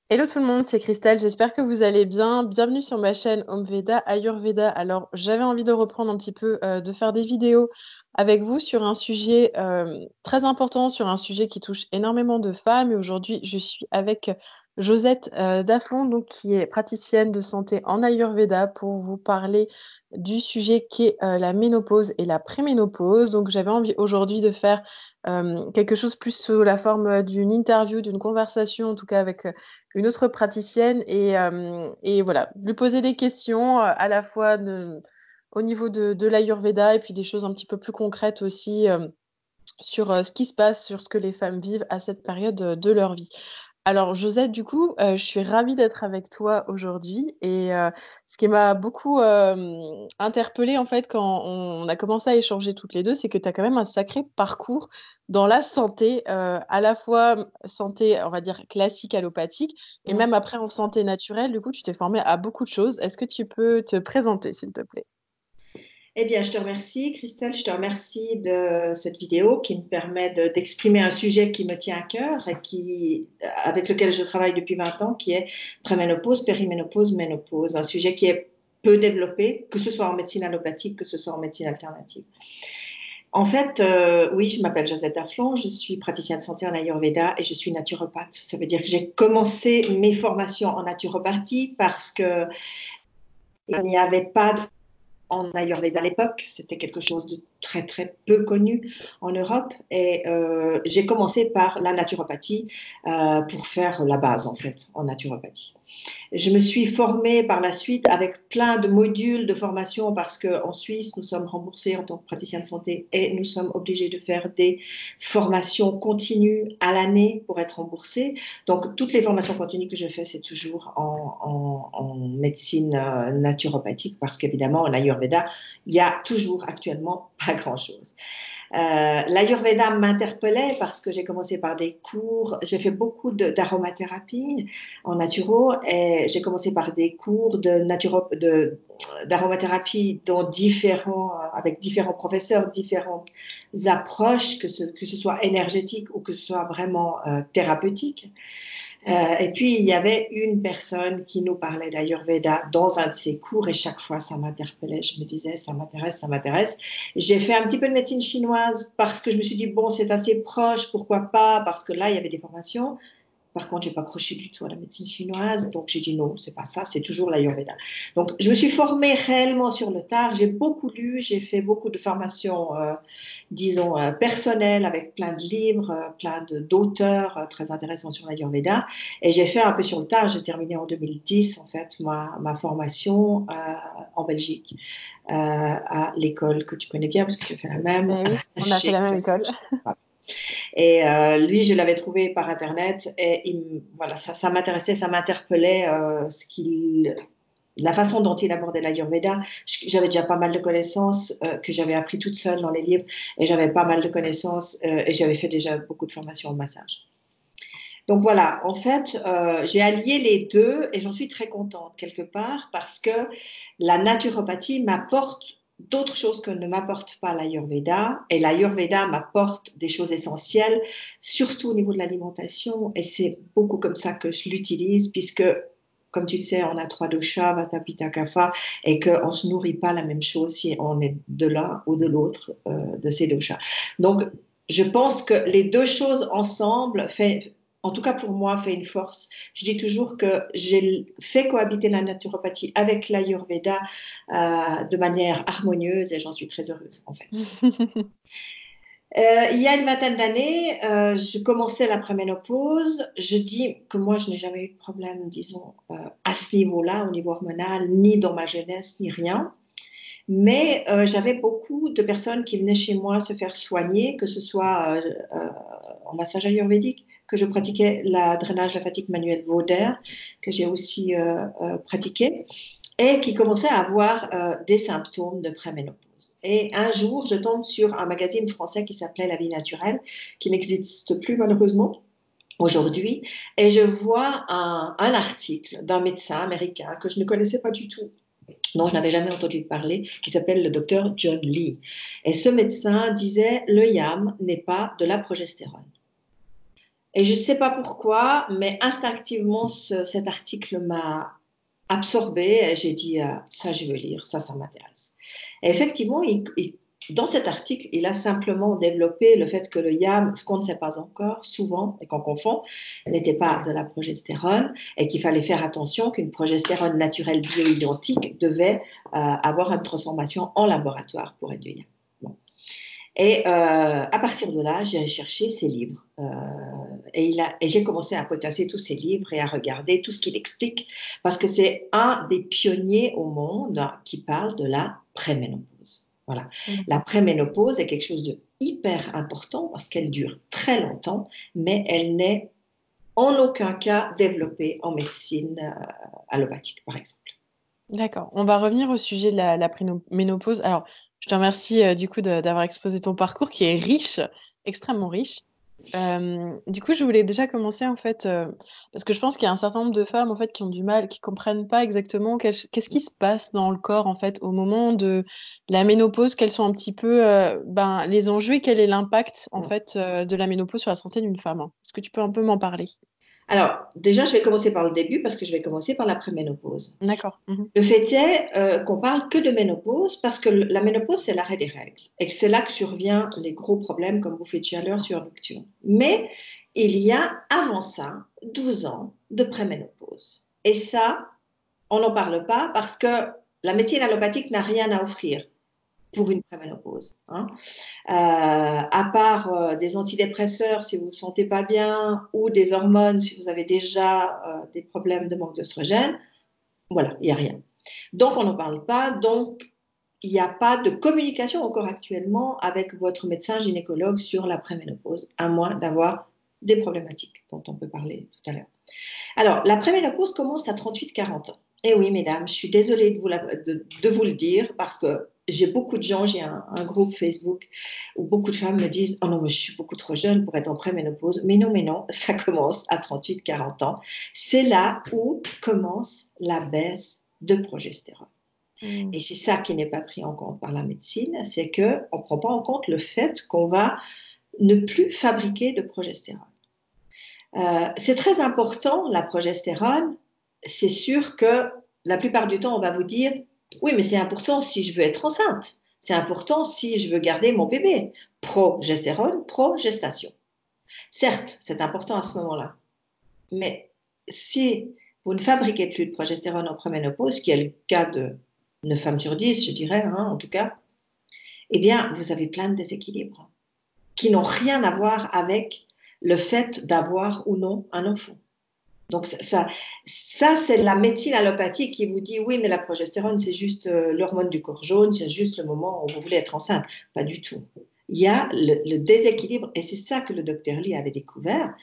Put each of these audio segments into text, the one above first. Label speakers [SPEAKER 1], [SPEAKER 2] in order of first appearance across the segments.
[SPEAKER 1] Hello tout le monde, c'est Christelle, j'espère que vous allez bien. Bienvenue sur ma chaîne Home Veda Ayurveda. Alors j'avais envie de reprendre un petit peu, de faire des vidéos avec vous sur un sujet très important, sur un sujet qui touche énormément de femmes. Et aujourd'hui je suis avec Josette Daflon, donc, qui est praticienne de santé en Ayurveda pour vous parler du sujet qui est la ménopause et la préménopause. Donc j'avais envie aujourd'hui de faire quelque chose plus sous la forme d'une interview, d'une conversation, en tout cas avec une autre praticienne et voilà, lui poser des questions à la fois au niveau de l'Ayurveda et puis des choses un petit peu plus concrètes aussi sur ce qui se passe, sur ce que les femmes vivent à cette période de leur vie. Alors, Josette, du coup, je suis ravie d'être avec toi aujourd'hui. Et ce qui m'a beaucoup interpellée, en fait, quand on a commencé à échanger toutes les deux, c'est que tu as quand même un sacré parcours dans la santé, à la fois santé, on va dire, classique, allopathique, et
[SPEAKER 2] Mm.
[SPEAKER 1] même après en santé naturelle. Du coup, tu t'es formée à beaucoup de choses. Est-ce que tu peux te présenter, s'il te plaît?
[SPEAKER 2] Eh bien, je te remercie, Christelle. Je te remercie de cette vidéo qui me permet d'exprimer un sujet qui me tient à cœur et avec lequel je travaille depuis 20 ans, qui est préménopause, périménopause, ménopause. Un sujet qui est peu développé, que ce soit en médecine allopathique, que ce soit en médecine alternative. En fait, oui, je m'appelle Josette Daflon, je suis praticienne de santé en Ayurveda et je suis naturopathe. Ça veut dire que j'ai commencé mes formations en naturopathie parce que il n'y avait pas en Ayurveda à l'époque. C'était quelque chose de très, très peu connu en Europe. Et j'ai commencé par la naturopathie pour faire la base, en fait, en naturopathie. Je me suis formée par la suite avec plein de modules de formation parce qu'en Suisse, nous sommes remboursés en tant que praticien de santé et nous sommes obligés de faire des formations continues à l'année pour être remboursés. Donc, toutes les formations continues que je fais, c'est toujours en médecine naturopathique parce qu'évidemment, en Ayurveda, il y a toujours actuellement pas grand-chose. L'Ayurveda m'interpellait parce que j'ai commencé par des cours, j'ai fait beaucoup d'aromathérapie en naturo et j'ai commencé par des cours d'aromathérapie avec différents professeurs, différentes approches, que ce soit énergétique ou que ce soit vraiment thérapeutique. Et puis, il y avait une personne qui nous parlait d'Ayurveda dans un de ses cours et chaque fois, ça m'interpellait. Je me disais, ça m'intéresse, ça m'intéresse. J'ai fait un petit peu de médecine chinoise parce que je me suis dit, bon, c'est assez proche, pourquoi pas, parce que là, il y avait des formations. Par contre, j'ai pas accroché du tout à la médecine chinoise, donc j'ai dit non, c'est pas ça, c'est toujours l'Ayurveda. Donc, je me suis formée réellement sur le tard. J'ai beaucoup lu, j'ai fait beaucoup de formations, disons, personnelles avec plein de livres, plein d'auteurs très intéressants sur l'Ayurveda. Et j'ai fait un peu sur le tard. J'ai terminé en 2010, en fait, ma formation en Belgique, à l'école que tu connais bien parce que tu as fait la même
[SPEAKER 1] Eh oui, on a fait la
[SPEAKER 2] chez.
[SPEAKER 1] même école.
[SPEAKER 2] Et lui, je l'avais trouvé par Internet et voilà, ça m'intéressait, ça m'interpellait la façon dont il abordait l'Ayurveda. J'avais déjà pas mal de connaissances que j'avais appris toute seule dans les livres et j'avais pas mal de connaissances et j'avais fait déjà beaucoup de formations en massage. Donc voilà, en fait, j'ai allié les deux et j'en suis très contente quelque part parce que la naturopathie m'apporte d'autres choses que ne m'apporte pas l'Ayurveda et l'Ayurveda m'apporte des choses essentielles, surtout au niveau de l'alimentation et c'est beaucoup comme ça que je l'utilise puisque comme tu le sais, on a trois doshas, Vata, Pitta, Kapha, et qu'on ne se nourrit pas la même chose si on est de l'un ou de l'autre de ces doshas. Donc, je pense que les deux choses ensemble en tout cas pour moi, fait une force. Je dis toujours que j'ai fait cohabiter la naturopathie avec l'Ayurveda de manière harmonieuse et j'en suis très heureuse en fait. Il y a une vingtaine d'années, je commençais la préménopause. Je dis que moi, je n'ai jamais eu de problème, disons, à ce niveau-là, au niveau hormonal, ni dans ma jeunesse, ni rien. Mais j'avais beaucoup de personnes qui venaient chez moi se faire soigner, que ce soit en massage ayurvédique, que je pratiquais la drainage lymphatique manuel Vauder, que j'ai aussi pratiqué, et qui commençaient à avoir des symptômes de préménopause. Et un jour, je tombe sur un magazine français qui s'appelait La Vie naturelle, qui n'existe plus malheureusement aujourd'hui, et je vois un article d'un médecin américain que je ne connaissais pas du tout dont je n'avais jamais entendu parler, qui s'appelle le docteur John Lee. Et ce médecin disait, le YAM n'est pas de la progestérone. Et je ne sais pas pourquoi, mais instinctivement, cet article m'a absorbée. Et j'ai dit, ça, je veux lire, ça m'intéresse. Et effectivement, dans cet article, il a simplement développé le fait que le YAM, ce qu'on ne sait pas encore, souvent, et qu'on confond, n'était pas de la progestérone, et qu'il fallait faire attention qu'une progestérone naturelle bioidentique devait avoir une transformation en laboratoire pour être du YAM. Bon. Et à partir de là, j'ai cherché ses livres. Et j'ai commencé à potasser tous ses livres et à regarder tout ce qu'il explique, parce que c'est un des pionniers au monde qui parle de la préménopause. Voilà. La préménopause est quelque chose de hyper important parce qu'elle dure très longtemps, mais elle n'est en aucun cas développée en médecine allopathique, par exemple.
[SPEAKER 1] D'accord. On va revenir au sujet de la ménopause. Alors, je te remercie du coup d'avoir exposé ton parcours qui est riche, extrêmement riche. Du coup, je voulais déjà commencer en fait, parce que je pense qu'il y a un certain nombre de femmes en fait qui ont du mal, qui comprennent pas exactement qu'est-ce qui se passe dans le corps en fait au moment de la ménopause, quels sont un petit peu ben, les enjeux et quel est l'impact en fait de la ménopause sur la santé d'une femme. Est-ce que tu peux un peu m'en parler?
[SPEAKER 2] Alors, déjà, je vais commencer par le début parce que je vais commencer par la préménopause.
[SPEAKER 1] D'accord. Mhm.
[SPEAKER 2] Le fait est qu'on parle que de ménopause parce que la ménopause, c'est l'arrêt des règles et que c'est là que surviennent les gros problèmes comme bouffée de chaleur, sueur nocturne. Mais il y a avant ça 12 ans de préménopause. Et ça, on n'en parle pas parce que la médecine allopathique n'a rien à offrir pour une préménopause. Hein. À part des antidépresseurs si vous ne vous sentez pas bien ou des hormones si vous avez déjà des problèmes de manque d'œstrogène, voilà, il n'y a rien. Donc, on n'en parle pas. Donc, il n'y a pas de communication encore actuellement avec votre médecin gynécologue sur la préménopause, à moins d'avoir des problématiques dont on peut parler tout à l'heure. Alors, la préménopause commence à 38-40 ans. Et oui, mesdames, je suis désolée de vous le dire parce que j'ai beaucoup de gens, j'ai un groupe Facebook où beaucoup de femmes me disent « Oh non, mais je suis beaucoup trop jeune pour être en préménopause. » Mais non, ça commence à 38-40 ans. C'est là où commence la baisse de progestérone.
[SPEAKER 1] Mhm.
[SPEAKER 2] Et c'est ça qui n'est pas pris en compte par la médecine, c'est qu'on ne prend pas en compte le fait qu'on va ne plus fabriquer de progestérone. C'est très important, la progestérone. C'est sûr que la plupart du temps, on va vous dire, oui, mais c'est important si je veux être enceinte. C'est important si je veux garder mon bébé. Progestérone, progestation. Certes, c'est important à ce moment-là. Mais si vous ne fabriquez plus de progestérone en préménopause, qui est le cas de 9 femmes sur 10, je dirais, hein, en tout cas, eh bien, vous avez plein de déséquilibres qui n'ont rien à voir avec le fait d'avoir ou non un enfant. Donc ça c'est la médecine allopathique qui vous dit oui, mais la progestérone, c'est juste l'hormone du corps jaune, c'est juste le moment où vous voulez être enceinte. Pas du tout. Il y a le déséquilibre, et c'est ça que le docteur Lee avait découvert,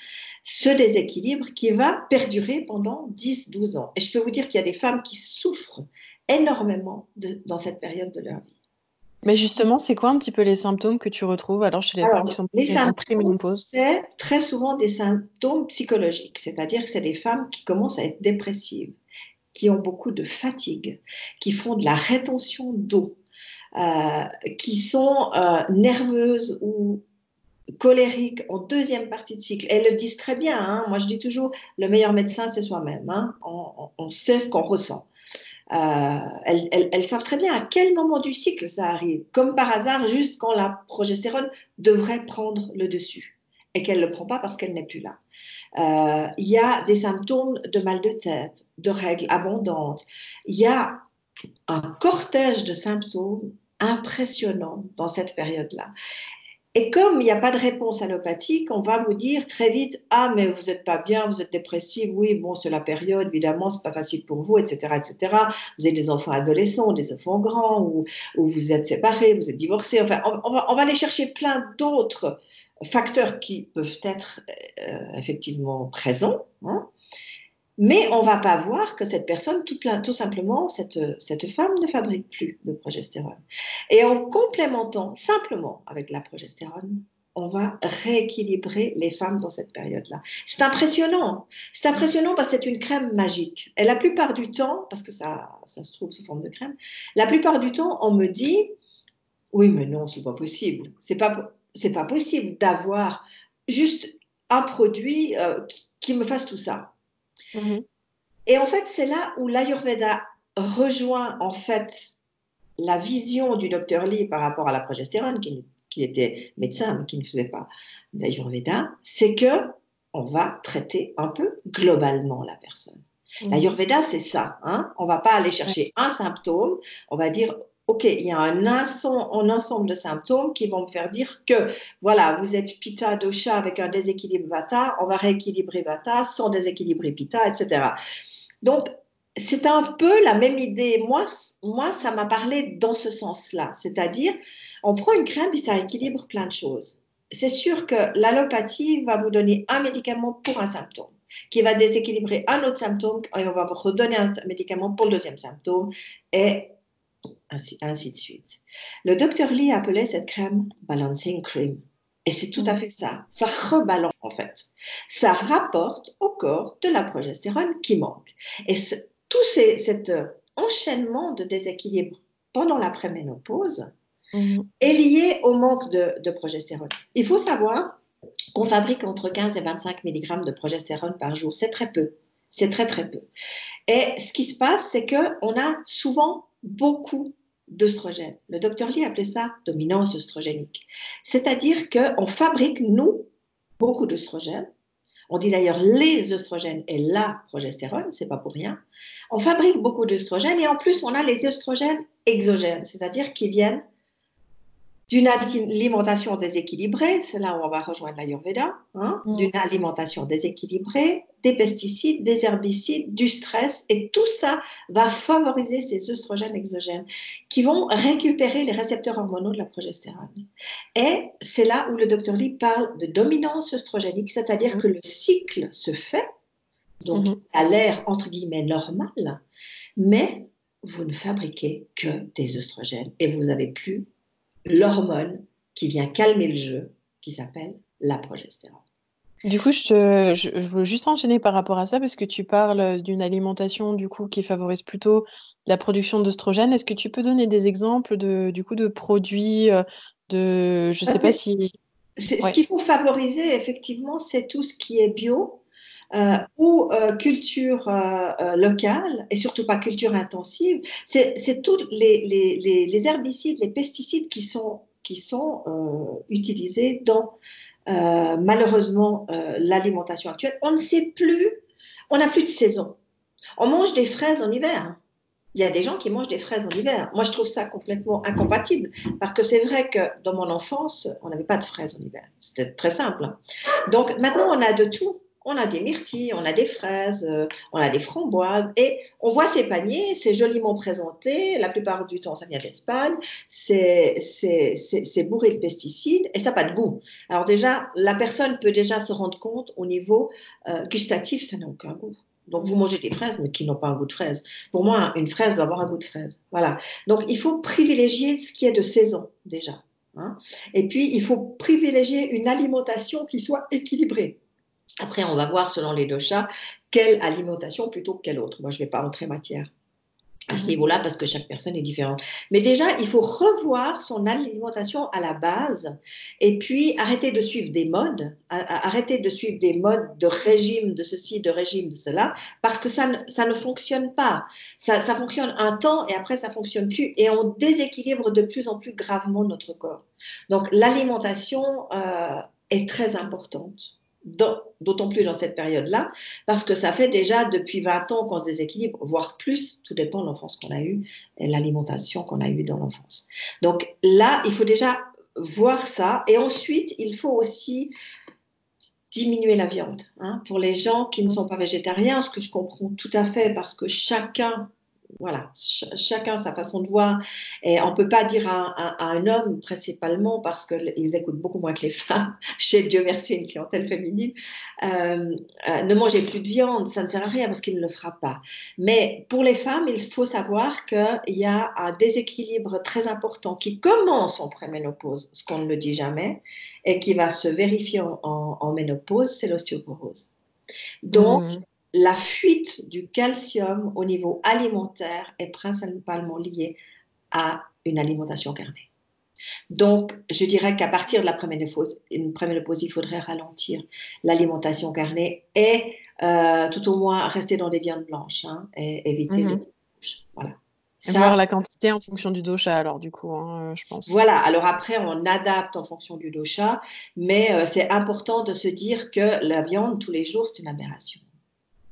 [SPEAKER 2] ce déséquilibre qui va perdurer pendant 10-12 ans. Et je peux vous dire qu'il y a des femmes qui souffrent énormément dans cette période de leur vie.
[SPEAKER 1] Mais justement, c'est quoi un petit peu les symptômes que tu retrouves alors chez les femmes qui
[SPEAKER 2] Alors,
[SPEAKER 1] sont
[SPEAKER 2] les
[SPEAKER 1] en
[SPEAKER 2] symptômes,
[SPEAKER 1] préménopause?
[SPEAKER 2] c'est très souvent des symptômes psychologiques, c'est-à-dire que c'est des femmes qui commencent à être dépressives, qui ont beaucoup de fatigue, qui font de la rétention d'eau, qui sont nerveuses ou colériques en deuxième partie de cycle. Elles le disent très bien. Hein. Moi, je dis toujours, le meilleur médecin, c'est soi-même. Hein. On sait ce qu'on ressent. Elles savent très bien à quel moment du cycle ça arrive, comme par hasard, juste quand la progestérone devrait prendre le dessus et qu'elle ne le prend pas parce qu'elle n'est plus là. Il y a des symptômes de mal de tête, de règles abondantes. Il y a un cortège de symptômes impressionnants dans cette période-là. Et comme il n'y a pas de réponse allopathique, on va vous dire très vite, ah, mais vous n'êtes pas bien, vous êtes dépressive, oui, bon, c'est la période, évidemment, c'est pas facile pour vous, etc., etc. Vous avez des enfants adolescents, des enfants grands, ou vous êtes séparés, vous êtes divorcés. Enfin, on va aller chercher plein d'autres facteurs qui peuvent être effectivement présents, hein, mais on ne va pas voir que cette personne, tout simplement, cette femme ne fabrique plus de progestérone. Et en complémentant simplement avec la progestérone, on va rééquilibrer les femmes dans cette période-là. C'est impressionnant. C'est impressionnant parce que c'est une crème magique. Et la plupart du temps, parce que ça se trouve sous forme de crème, la plupart du temps, on me dit, oui, mais non, c'est pas possible. C'est pas possible d'avoir juste un produit qui me fasse tout ça.
[SPEAKER 1] Mhm.
[SPEAKER 2] Et en fait, c'est là où l'Ayurveda rejoint en fait la vision du docteur Lee par rapport à la progestérone, qui était médecin mais qui ne faisait pas d'Ayurveda, c'est que on va traiter un peu globalement la personne.
[SPEAKER 1] Mhm.
[SPEAKER 2] L'Ayurveda, c'est ça. Hein, on ne va pas aller
[SPEAKER 1] Ouais.
[SPEAKER 2] chercher un symptôme, on va dire, OK, il y a un ensemble de symptômes qui vont me faire dire que, voilà, vous êtes Pitta dosha avec un déséquilibre Vata, on va rééquilibrer Vata sans déséquilibrer Pitta, etc. Donc, c'est un peu la même idée. Moi, ça m'a parlé dans ce sens-là. C'est-à-dire, on prend une crème et ça équilibre plein de choses. C'est sûr que l'allopathie va vous donner un médicament pour un symptôme, qui va déséquilibrer un autre symptôme, et on va vous redonner un médicament pour le deuxième symptôme, et ainsi de suite. Le docteur Lee appelait cette crème Balancing Cream. Et c'est tout à
[SPEAKER 1] Mhm.
[SPEAKER 2] fait ça. Ça rebalance en fait. Ça rapporte au corps de la progestérone qui manque. Et tout cet enchaînement de déséquilibre pendant la préménopause
[SPEAKER 1] Mhm.
[SPEAKER 2] est lié au manque de progestérone. Il faut savoir qu'on fabrique entre 15 et 25 mg de progestérone par jour. C'est très peu. C'est très très peu. Et ce qui se passe, c'est qu'on a souvent beaucoup d'œstrogènes. Le docteur Lee appelait ça dominance œstrogénique. C'est-à-dire qu'on fabrique, nous, beaucoup d'œstrogènes. On dit d'ailleurs les œstrogènes et la progestérone, c'est pas pour rien. On fabrique beaucoup d'œstrogènes et en plus, on a les œstrogènes exogènes, c'est-à-dire qui viennent d'une alimentation déséquilibrée, c'est là où on va rejoindre l'Ayurveda, hein, d'une
[SPEAKER 1] Mhm.
[SPEAKER 2] alimentation déséquilibrée, des pesticides, des herbicides, du stress, et tout ça va favoriser ces œstrogènes exogènes qui vont récupérer les récepteurs hormonaux de la progestérone. Et c'est là où le docteur Lee parle de dominance œstrogénique, c'est-à-dire que le cycle se fait, donc
[SPEAKER 1] Mhm.
[SPEAKER 2] à l'air entre guillemets normal, mais vous ne fabriquez que des œstrogènes et vous n'avez plus l'hormone qui vient calmer le jeu, qui s'appelle la progestérone.
[SPEAKER 1] Du coup, je veux juste enchaîner par rapport à ça parce que tu parles d'une alimentation du coup qui favorise plutôt la production d'œstrogènes. Est-ce que tu peux donner des exemples du coup de produits je sais pas
[SPEAKER 2] C'est,
[SPEAKER 1] si
[SPEAKER 2] ce
[SPEAKER 1] ouais.
[SPEAKER 2] qu'il faut favoriser, effectivement, c'est tout ce qui est bio ou culture locale et surtout pas culture intensive. C'est tous les herbicides, les pesticides qui sont utilisés dans malheureusement l'alimentation actuelle. On ne sait plus, on n'a plus de saison. On mange des fraises en hiver. Il y a des gens qui mangent des fraises en hiver. Moi, je trouve ça complètement incompatible parce que c'est vrai que dans mon enfance, on n'avait pas de fraises en hiver. C'était très simple. Donc maintenant, on a de tout. On a des myrtilles, on a des fraises, on a des framboises et on voit ces paniers, c'est joliment présenté. La plupart du temps, ça vient d'Espagne. C'est bourré de pesticides et ça n'a pas de goût. Alors déjà, la personne peut déjà se rendre compte au niveau gustatif, ça n'a aucun goût. Donc, vous mangez des fraises, mais qui n'ont pas un goût de fraise. Pour moi, une fraise doit avoir un goût de fraise. Voilà. Donc, il faut privilégier ce qui est de saison, déjà. Hein. Et puis, il faut privilégier une alimentation qui soit équilibrée. Après, on va voir, selon les doshas, quelle alimentation plutôt que quelle autre. Moi, je ne vais pas entrer matière à ce
[SPEAKER 1] Mhm.
[SPEAKER 2] niveau-là parce que chaque personne est différente. Mais déjà, il faut revoir son alimentation à la base et puis arrêter de suivre des modes, arrêter de suivre des modes de régime de ceci, de régime de cela, parce que ça ne fonctionne pas. Ça fonctionne un temps et après ça ne fonctionne plus et on déséquilibre de plus en plus gravement notre corps. Donc l'alimentation est très importante. D'autant plus dans cette période-là, parce que ça fait déjà depuis 20 ans qu'on se déséquilibre, voire plus, tout dépend de l'enfance qu'on a eue et l'alimentation qu'on a eue dans l'enfance. Donc là, il faut déjà voir ça. Et ensuite, il faut aussi diminuer la viande. Hein, pour les gens qui ne sont pas végétariens, ce que je comprends tout à fait, parce que chacun voilà, chacun sa façon de voir. Et on ne peut pas dire à un homme, principalement, parce qu'ils écoutent beaucoup moins que les femmes, chez Dieu merci, une clientèle féminine, ne mangez plus de viande, ça ne sert à rien parce qu'il ne le fera pas. Mais pour les femmes, il faut savoir qu'il y a un déséquilibre très important qui commence en préménopause, ce qu'on ne le dit jamais, et qui va se vérifier en ménopause, c'est l'ostéoporose. Donc,
[SPEAKER 1] Mhm.
[SPEAKER 2] la fuite du calcium au niveau alimentaire est principalement liée à une alimentation carnée. Donc, je dirais qu'à partir de la préménopause, il faudrait ralentir l'alimentation carnée et tout au moins rester dans des viandes blanches, hein, et éviter les
[SPEAKER 1] Mhm.
[SPEAKER 2] viandes rouges. Voilà.
[SPEAKER 1] Voir
[SPEAKER 2] Ça,
[SPEAKER 1] la quantité en fonction du dosha, alors, du coup, hein, je pense.
[SPEAKER 2] voilà. Alors après, on adapte en fonction du dosha, mais c'est important de se dire que la viande tous les jours, c'est une aberration.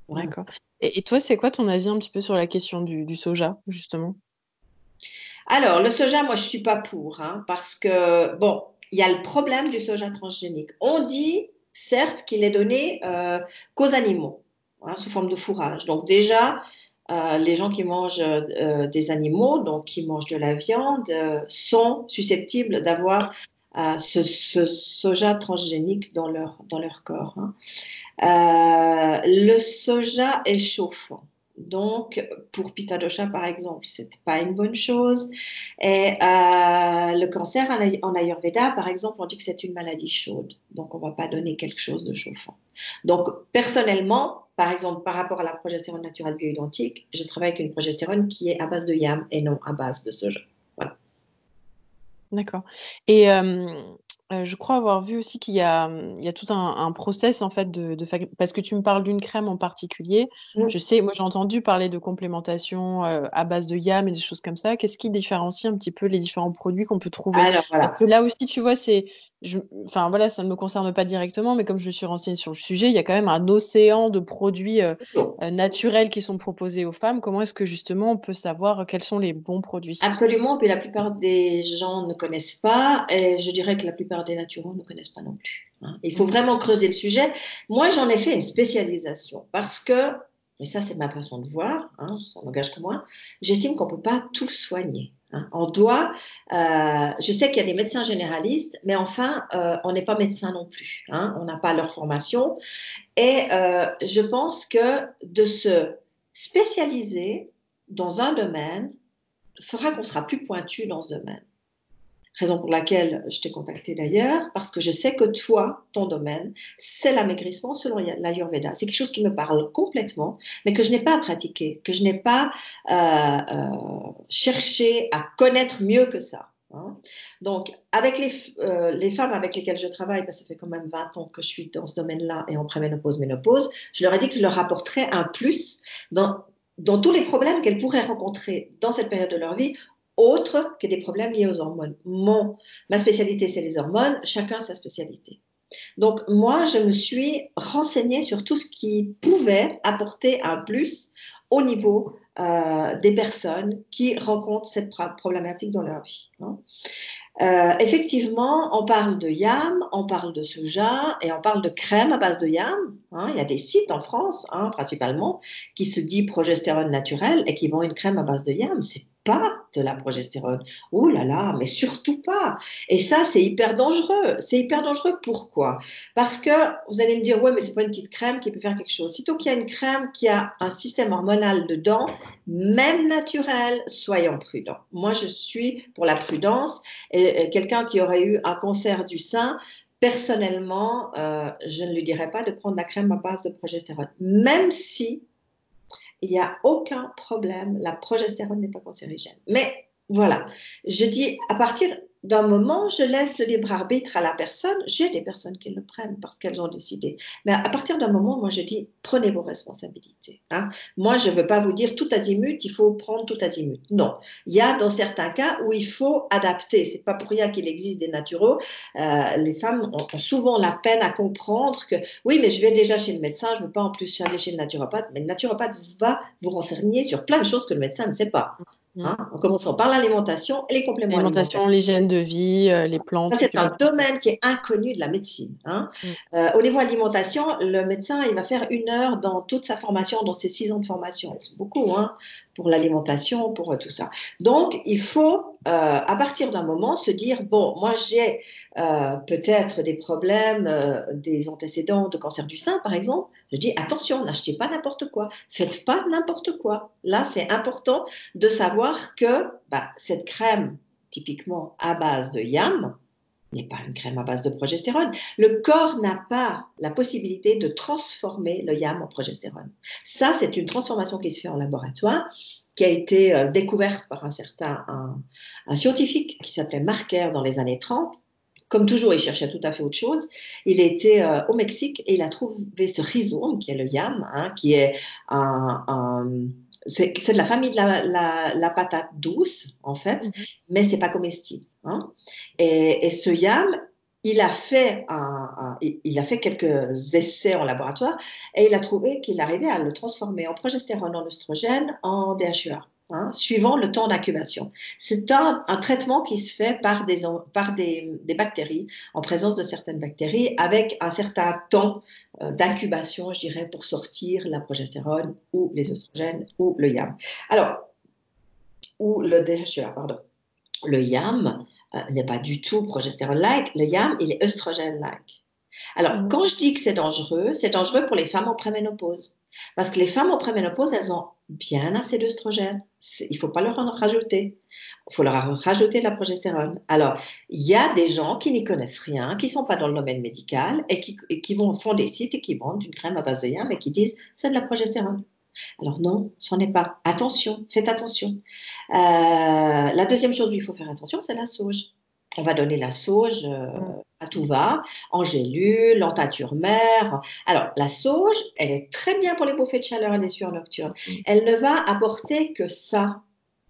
[SPEAKER 2] Vraiment.
[SPEAKER 1] D'accord. Et toi, c'est quoi ton avis un petit peu sur la question du soja, justement?
[SPEAKER 2] Alors, le soja, moi, je ne suis pas pour, hein, parce que, bon, il y a le problème du soja transgénique. On dit, certes, qu'il est donné qu'aux animaux, hein, sous forme de fourrage. Donc, déjà, les gens qui mangent des animaux, donc qui mangent de la viande, sont susceptibles d'avoir ce soja transgénique dans leur corps, hein. Le soja est chauffant. Donc, pour Pitta dosha, par exemple, ce n'est pas une bonne chose. Et le cancer en Ayurveda, par exemple, on dit que c'est une maladie chaude. Donc, on ne va pas donner quelque chose de chauffant. Donc, personnellement, par exemple, par rapport à la progestérone naturelle bioidentique, je travaille avec une progestérone qui est à base de yam et non à base de soja. Voilà.
[SPEAKER 1] D'accord. Et je crois avoir vu aussi il y a tout un process en fait parce que tu me parles d'une crème en particulier. Je
[SPEAKER 2] Mm.
[SPEAKER 1] sais, moi j'ai entendu parler de complémentation à base de yam et des choses comme ça. Qu'est-ce qui différencie un petit peu les différents produits qu'on peut trouver?
[SPEAKER 2] Alors,
[SPEAKER 1] Parce
[SPEAKER 2] voilà.
[SPEAKER 1] que là aussi, tu vois, enfin voilà, ça ne me concerne pas directement, mais comme je me suis renseignée sur le sujet, il y a quand même un océan de produits naturels qui sont proposés aux femmes. Comment est-ce que justement on peut savoir quels sont les bons produits?
[SPEAKER 2] Absolument, puis la plupart des gens ne connaissent pas, et je dirais que la plupart des naturaux ne connaissent pas non plus, hein. Il faut
[SPEAKER 1] Mhm.
[SPEAKER 2] vraiment creuser le sujet. Moi, j'en ai fait une spécialisation parce que, et ça c'est ma façon de voir, hein, ça n'engage que moi, j'estime qu'on ne peut pas tout soigner, hein. On doit, je sais qu'il y a des médecins généralistes, mais enfin, on n'est pas médecin non plus, hein, on n'a pas leur formation, et je pense que de se spécialiser dans un domaine fera qu'on sera plus pointu dans ce domaine. Raison pour laquelle je t'ai contacté d'ailleurs, parce que je sais que toi, ton domaine, c'est l'amaigrissement selon l'Ayurveda. C'est quelque chose qui me parle complètement, mais que je n'ai pas pratiqué, que je n'ai pas cherché à connaître mieux que ça, hein. Donc, avec les femmes avec lesquelles je travaille, parce que ça fait quand même 20 ans que je suis dans ce domaine-là et en préménopause, ménopause, je leur ai dit que je leur apporterais un plus dans tous les problèmes qu'elles pourraient rencontrer dans cette période de leur vie, autre que des problèmes liés aux hormones. Ma spécialité, c'est les hormones, chacun sa spécialité. Donc, moi, je me suis renseignée sur tout ce qui pouvait apporter un plus au niveau des personnes qui rencontrent cette problématique dans leur vie, hein. Effectivement, on parle de yam, on parle de soja et on parle de crème à base de yam, hein. Il y a des sites en France, hein, principalement, qui se disent progestérone naturelle et qui vendent une crème à base de yam. C'est pas de la progestérone. Oh là là, mais surtout pas. Et ça, c'est hyper dangereux. C'est hyper dangereux. Pourquoi? Parce que vous allez me dire, ouais, mais c'est pas une petite crème qui peut faire quelque chose. Sitôt qu'il y a une crème qui a un système hormonal dedans, même naturel, soyons prudents. Moi, je suis pour la prudence. Et quelqu'un qui aurait eu un cancer du sein, personnellement, je ne lui dirais pas de prendre la crème à base de progestérone. Même si il n'y a aucun problème, la progestérone n'est pas cancérigène. Mais voilà, je dis à partir d'un moment, je laisse le libre arbitre à la personne. J'ai des personnes qui le prennent parce qu'elles ont décidé. Mais à partir d'un moment, moi, je dis, prenez vos responsabilités, hein. Moi, je ne veux pas vous dire tout azimut, il faut prendre tout azimut. Non, il y a dans certains cas où il faut adapter. C'est pas pour rien qu'il existe des naturaux. Les femmes ont souvent la peine à comprendre que oui, mais je vais déjà chez le médecin, je ne veux pas en plus aller chez le naturopathe. Mais le naturopathe va vous renseigner sur plein de choses que le médecin ne sait pas,
[SPEAKER 1] Mhm.
[SPEAKER 2] hein, en commençant par l'alimentation et les compléments alimentaires.
[SPEAKER 1] L'alimentation, l'hygiène de vie, les plantes
[SPEAKER 2] Ça,
[SPEAKER 1] qui
[SPEAKER 2] c'est
[SPEAKER 1] peuvent
[SPEAKER 2] un
[SPEAKER 1] être
[SPEAKER 2] domaine qui est inconnu de la médecine, hein.
[SPEAKER 1] Mm.
[SPEAKER 2] Au niveau alimentation, le médecin, il va faire 1 heure dans toute sa formation, dans ses 6 ans de formation. C'est beaucoup, hein, pour l'alimentation, pour tout ça. Donc, il faut, à partir d'un moment, se dire, bon, moi, j'ai peut-être des problèmes, des antécédents de cancer du sein, par exemple. Je dis, attention, n'achetez pas n'importe quoi. Faites pas n'importe quoi. Là, c'est important de savoir que bah, cette crème, typiquement à base de yam, n'est pas une crème à base de progestérone. Le corps n'a pas la possibilité de transformer le YAM en progestérone. Ça, c'est une transformation qui se fait en laboratoire, qui a été découverte par un scientifique qui s'appelait Marker dans les années 30. Comme toujours, il cherchait tout à fait autre chose. Il était au Mexique et il a trouvé ce rhizome, qui est le YAM, hein, qui est c'est de la famille de la patate douce, en fait,
[SPEAKER 1] Mhm.
[SPEAKER 2] mais c'est pas comestible. Hein. Et ce YAM, il a fait quelques essais en laboratoire et il a trouvé qu'il arrivait à le transformer en progestérone, en oestrogène, en DHEA. Hein, suivant le temps d'incubation. C'est un traitement qui se fait par des bactéries, en présence de certaines bactéries, avec un certain temps d'incubation, je dirais, pour sortir la progestérone ou les oestrogènes ou le YAM. Alors, ou le DHEA, pardon. Le YAM n'est pas du tout progestérone-like, le YAM, il est œstrogène-like. Alors,
[SPEAKER 1] Mhm.
[SPEAKER 2] quand je dis que c'est dangereux pour les femmes en préménopause. Parce que les femmes en préménopause, elles ont bien assez d'œstrogène. Il ne faut pas leur en rajouter. Il faut leur rajouter de la progestérone. Alors, il y a des gens qui n'y connaissent rien, qui ne sont pas dans le domaine médical et qui font des sites et qui vendent une crème à base de YAM et qui disent c'est de la progestérone. Alors non, ce n'en est pas. Attention, faites attention. La deuxième chose où il faut faire attention, c'est la sauge. On va donner la sauge à tout va, en gélule, en teinture mère. Alors, la sauge, elle est très bien pour les bouffées de chaleur et les sueurs nocturnes.
[SPEAKER 1] Mhm.
[SPEAKER 2] Elle ne va apporter que ça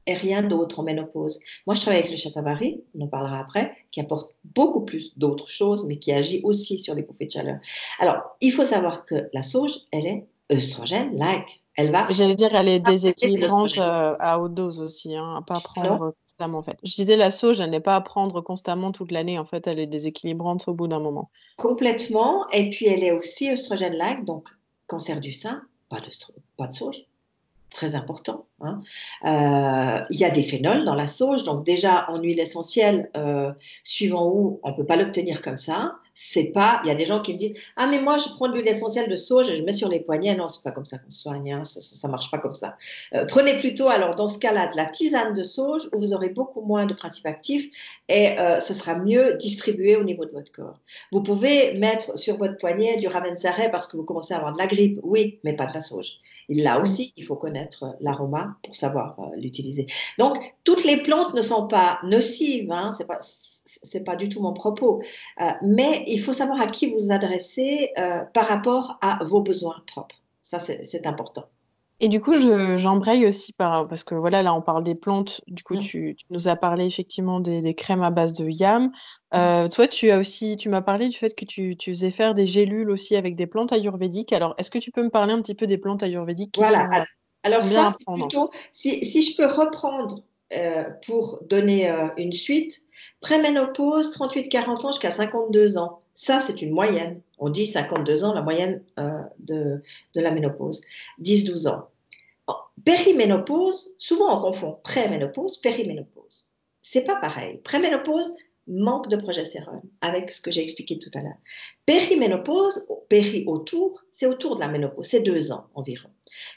[SPEAKER 2] et rien d'autre en ménopause. Moi, je travaille avec le shatavari, on en parlera après, qui apporte beaucoup plus d'autres choses, mais qui agit aussi sur les bouffées de chaleur. Alors, il faut savoir que la sauge, elle est œstrogène-like. Elle va
[SPEAKER 1] J'allais dire, elle est
[SPEAKER 2] fabriquer des
[SPEAKER 1] déséquilibrante
[SPEAKER 2] oestrogènes.
[SPEAKER 1] à haute dose aussi, hein, à pas
[SPEAKER 2] Pardon.
[SPEAKER 1] prendre constamment en fait. Je disais la sauge, elle n'est pas à prendre constamment toute l'année, en fait, elle est déséquilibrante au bout d'un moment.
[SPEAKER 2] Complètement. Et puis, elle est aussi œstrogène-like, donc cancer du sein, pas de sauge. Très important. Hein. Il y a des phénols dans la sauge, donc déjà en huile essentielle, suivant où, on ne peut pas l'obtenir comme ça. C'est pas, il y a des gens qui me disent ah mais moi je prends de l'huile essentielle de sauge et je mets sur les poignets. Non, c'est pas comme ça qu'on se soigne, hein. Ça marche pas comme ça. Prenez plutôt alors dans ce cas-là de la tisane de sauge où vous aurez beaucoup moins de principes actifs et ce sera mieux distribué au niveau de votre corps. Vous pouvez mettre sur votre poignet du ravensaré parce que vous commencez à avoir de la grippe, oui, mais pas de la sauge. Et là
[SPEAKER 1] Mhm.
[SPEAKER 2] aussi, il faut connaître l'aroma pour savoir l'utiliser. Donc, toutes les plantes ne sont pas nocives, hein, c'est pas du tout mon propos, mais il faut savoir à qui vous adressez par rapport à vos besoins propres. Ça, c'est important.
[SPEAKER 1] Et du coup, j'embraye aussi parce que voilà, là, on parle des plantes. Du coup,
[SPEAKER 2] Mm.
[SPEAKER 1] tu nous as parlé effectivement des crèmes à base de yam. Toi, tu m'as parlé du fait que tu faisais faire des gélules aussi avec des plantes ayurvédiques. Alors, est-ce que tu peux me parler un petit peu des plantes ayurvédiques
[SPEAKER 2] Voilà.
[SPEAKER 1] qui
[SPEAKER 2] Alors
[SPEAKER 1] sont bien
[SPEAKER 2] ça,
[SPEAKER 1] à
[SPEAKER 2] c'est
[SPEAKER 1] prendre?
[SPEAKER 2] plutôt, si je peux reprendre pour donner une suite, préménopause, 38-40 ans jusqu'à 52 ans. Ça, c'est une moyenne. On dit 52 ans, la moyenne de la ménopause. 10-12 ans. Périménopause, souvent on confond préménopause, périménopause. C'est pas pareil. Préménopause, manque de progestérone, avec ce que j'ai expliqué tout à l'heure. Périménopause, péri autour, c'est autour de la ménopause, c'est 2 ans environ.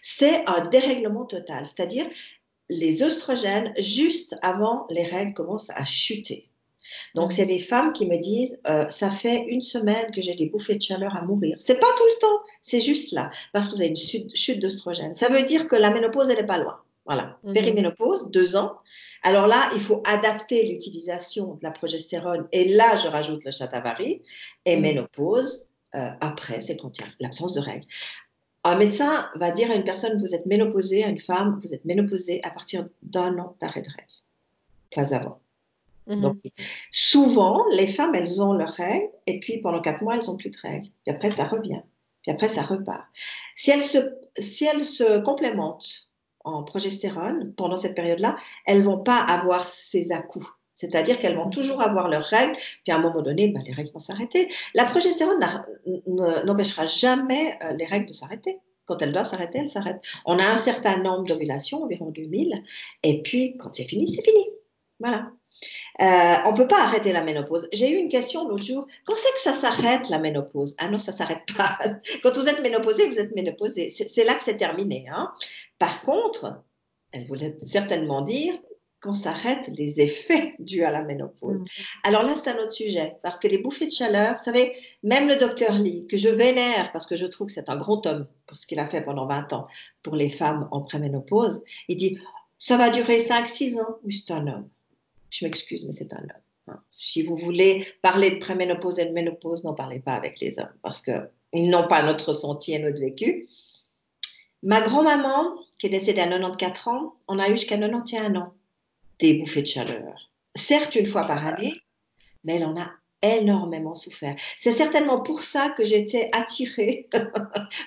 [SPEAKER 2] C'est un dérèglement total, c'est-à-dire les œstrogènes, juste avant les règles, commencent à chuter. Donc,
[SPEAKER 1] Mhm.
[SPEAKER 2] c'est des femmes qui me disent ça fait une semaine que j'ai des bouffées de chaleur à mourir. C'est pas tout le temps, c'est juste là, parce que vous avez une chute d'œstrogène. Ça veut dire que la ménopause, elle n'est pas loin. Voilà.
[SPEAKER 1] Mhm.
[SPEAKER 2] Périménopause, 2 ans. Alors là, il faut adapter l'utilisation de la progestérone. Et là, je rajoute le shatavari. Et
[SPEAKER 1] Mhm.
[SPEAKER 2] ménopause, après, c'est quand il y a l'absence de règles. Un médecin va dire à une personne, vous êtes ménopausée, à une femme, vous êtes ménopausée à partir d'1 an d'arrêt de règles, pas avant. Donc,
[SPEAKER 1] Mhm.
[SPEAKER 2] souvent, les femmes, elles ont leurs règles, et puis pendant 4 mois, elles n'ont plus de règles. Puis après, ça revient. Puis après, ça repart. Si elles se complémentent en progestérone pendant cette période-là, elles ne vont pas avoir ces à-coups. C'est-à-dire qu'elles vont toujours avoir leurs règles, puis à un moment donné, ben, les règles vont s'arrêter. La progestérone n'empêchera jamais les règles de s'arrêter. Quand elles doivent s'arrêter, elles s'arrêtent. On a un certain nombre d'ovulations, environ 2000, et puis quand c'est fini, c'est fini. Voilà. On ne peut pas arrêter la ménopause. J'ai eu une question l'autre jour. Quand c'est que ça s'arrête la ménopause? Ah non, ça ne s'arrête pas. Quand vous êtes ménopausé, vous êtes ménopausé. C'est là que c'est terminé. Hein. Par contre, elle voulait certainement dire, qu'on s'arrête les effets dus à la ménopause.
[SPEAKER 1] Mhm.
[SPEAKER 2] Alors là, c'est un autre sujet, parce que les bouffées de chaleur, vous savez, même le docteur Lee, que je vénère, parce que je trouve que c'est un grand homme pour ce qu'il a fait pendant 20 ans pour les femmes en préménopause, il dit, ça va durer 5, 6 ans. Oui, c'est un homme. Je m'excuse, mais c'est un homme. Hein. Si vous voulez parler de préménopause et de ménopause, n'en parlez pas avec les hommes, parce qu'ils n'ont pas notre ressenti et notre vécu. Ma grand-maman, qui est décédée à 94 ans, on a eu jusqu'à 91 ans des bouffées de chaleur. Certes, une fois par année, mais elle en a énormément souffert. C'est certainement pour ça que j'étais attirée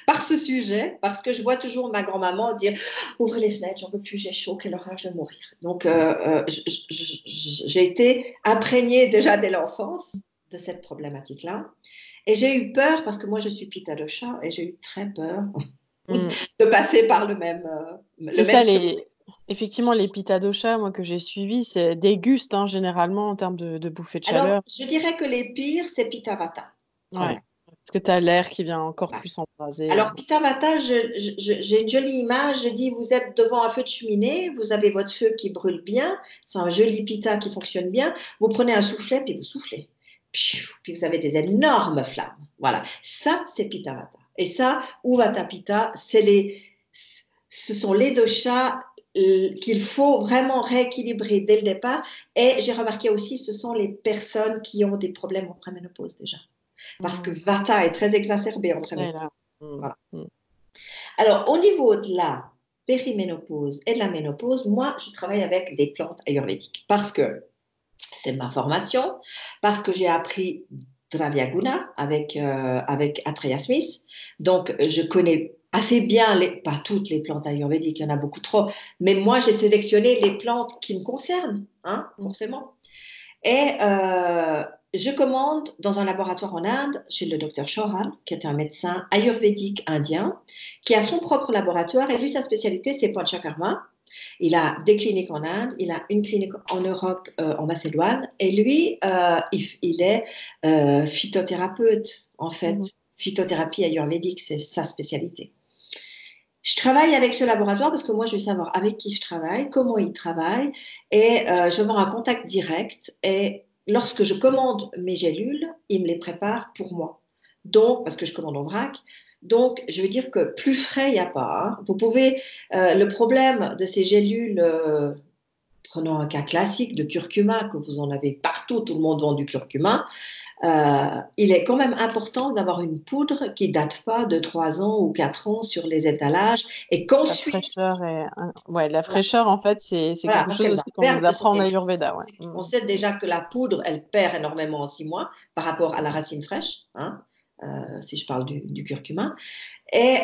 [SPEAKER 2] par ce sujet, parce que je vois toujours ma grand-maman dire ouvrez les fenêtres, j'en peux plus, j'ai chaud, quelle horreur, je vais mourir. Donc, j'ai été imprégnée déjà dès l'enfance de cette problématique-là. Et j'ai eu peur, parce que moi je suis Pitta Dosha, et j'ai eu très peur
[SPEAKER 1] Mm.
[SPEAKER 2] de passer par le même,
[SPEAKER 1] C'est
[SPEAKER 2] le même
[SPEAKER 1] ça,
[SPEAKER 2] chemin.
[SPEAKER 1] effectivement, les Pitta Dosha, moi, que j'ai suivis, c'est des gustes, hein, généralement, en termes de bouffées de
[SPEAKER 2] Alors,
[SPEAKER 1] chaleur.
[SPEAKER 2] je dirais que les pires, c'est Pitta Vata, quand
[SPEAKER 1] Ouais.
[SPEAKER 2] même.
[SPEAKER 1] Parce que tu as l'air qui vient encore
[SPEAKER 2] Voilà.
[SPEAKER 1] plus embraser.
[SPEAKER 2] Alors, Pitta Vata, j'ai une jolie image. Je dis, vous êtes devant un feu de cheminée, vous avez votre feu qui brûle bien, c'est un joli Pitta qui fonctionne bien. Vous prenez un soufflet, puis vous soufflez. Puis vous avez des énormes flammes. Voilà, ça, c'est Pitta Vata. Et ça, ou Vata Pitta, ce sont les doshas qu'il faut vraiment rééquilibrer dès le départ. Et j'ai remarqué aussi, ce sont les personnes qui ont des problèmes en préménopause déjà. Parce que
[SPEAKER 1] Mm.
[SPEAKER 2] Vata est très exacerbé en
[SPEAKER 1] Ouais,
[SPEAKER 2] préménopause.
[SPEAKER 1] là. Mm.
[SPEAKER 2] Voilà.
[SPEAKER 1] Mm.
[SPEAKER 2] Alors, au niveau de la périménopause et de la ménopause, moi, je travaille avec des plantes ayurvédiques parce que c'est ma formation, parce que j'ai appris Dravyaguna avec Atreya Smith. Donc, je connais assez bien, pas toutes les plantes ayurvédiques, il y en a beaucoup trop, mais moi, j'ai sélectionné les plantes qui me concernent, hein,
[SPEAKER 1] Mm.
[SPEAKER 2] forcément. Et je commande dans un laboratoire en Inde, chez le docteur Chauhan, qui est un médecin ayurvédique indien, qui a son propre laboratoire. Et lui, sa spécialité, c'est Panchakarma. Il a des cliniques en Inde, il a une clinique en Europe, en Macédoine. Et lui, il est phytothérapeute, en
[SPEAKER 1] Mhm.
[SPEAKER 2] fait. Phytothérapie ayurvédique, c'est sa spécialité. Je travaille avec ce laboratoire parce que moi, je veux savoir avec qui je travaille, comment il travaille, et je veux avoir un contact direct. Et lorsque je commande mes gélules, il me les prépare pour moi. Donc, parce que je commande en vrac, donc je veux dire que plus frais, il n'y a pas. Hein. Vous pouvez, le problème de ces gélules, prenons un cas classique de curcuma, que vous en avez partout, tout le monde vend du curcuma. Il est quand même important d'avoir une poudre qui date pas de 3 ans ou 4 ans sur les étalages et
[SPEAKER 1] La
[SPEAKER 2] qu'ensuite,
[SPEAKER 1] fraîcheur ouais, la
[SPEAKER 2] voilà,
[SPEAKER 1] fraîcheur, en fait, c'est
[SPEAKER 2] voilà,
[SPEAKER 1] quelque
[SPEAKER 2] parce
[SPEAKER 1] chose
[SPEAKER 2] qu'elle
[SPEAKER 1] aussi
[SPEAKER 2] va
[SPEAKER 1] qu'on nous
[SPEAKER 2] perdre de
[SPEAKER 1] apprend
[SPEAKER 2] son
[SPEAKER 1] en
[SPEAKER 2] énergie.
[SPEAKER 1] Ayurveda, ouais.
[SPEAKER 2] On
[SPEAKER 1] Mm.
[SPEAKER 2] sait déjà que la poudre, elle perd énormément en 6 mois par rapport à la racine fraîche, hein, si je parle du curcuma. Et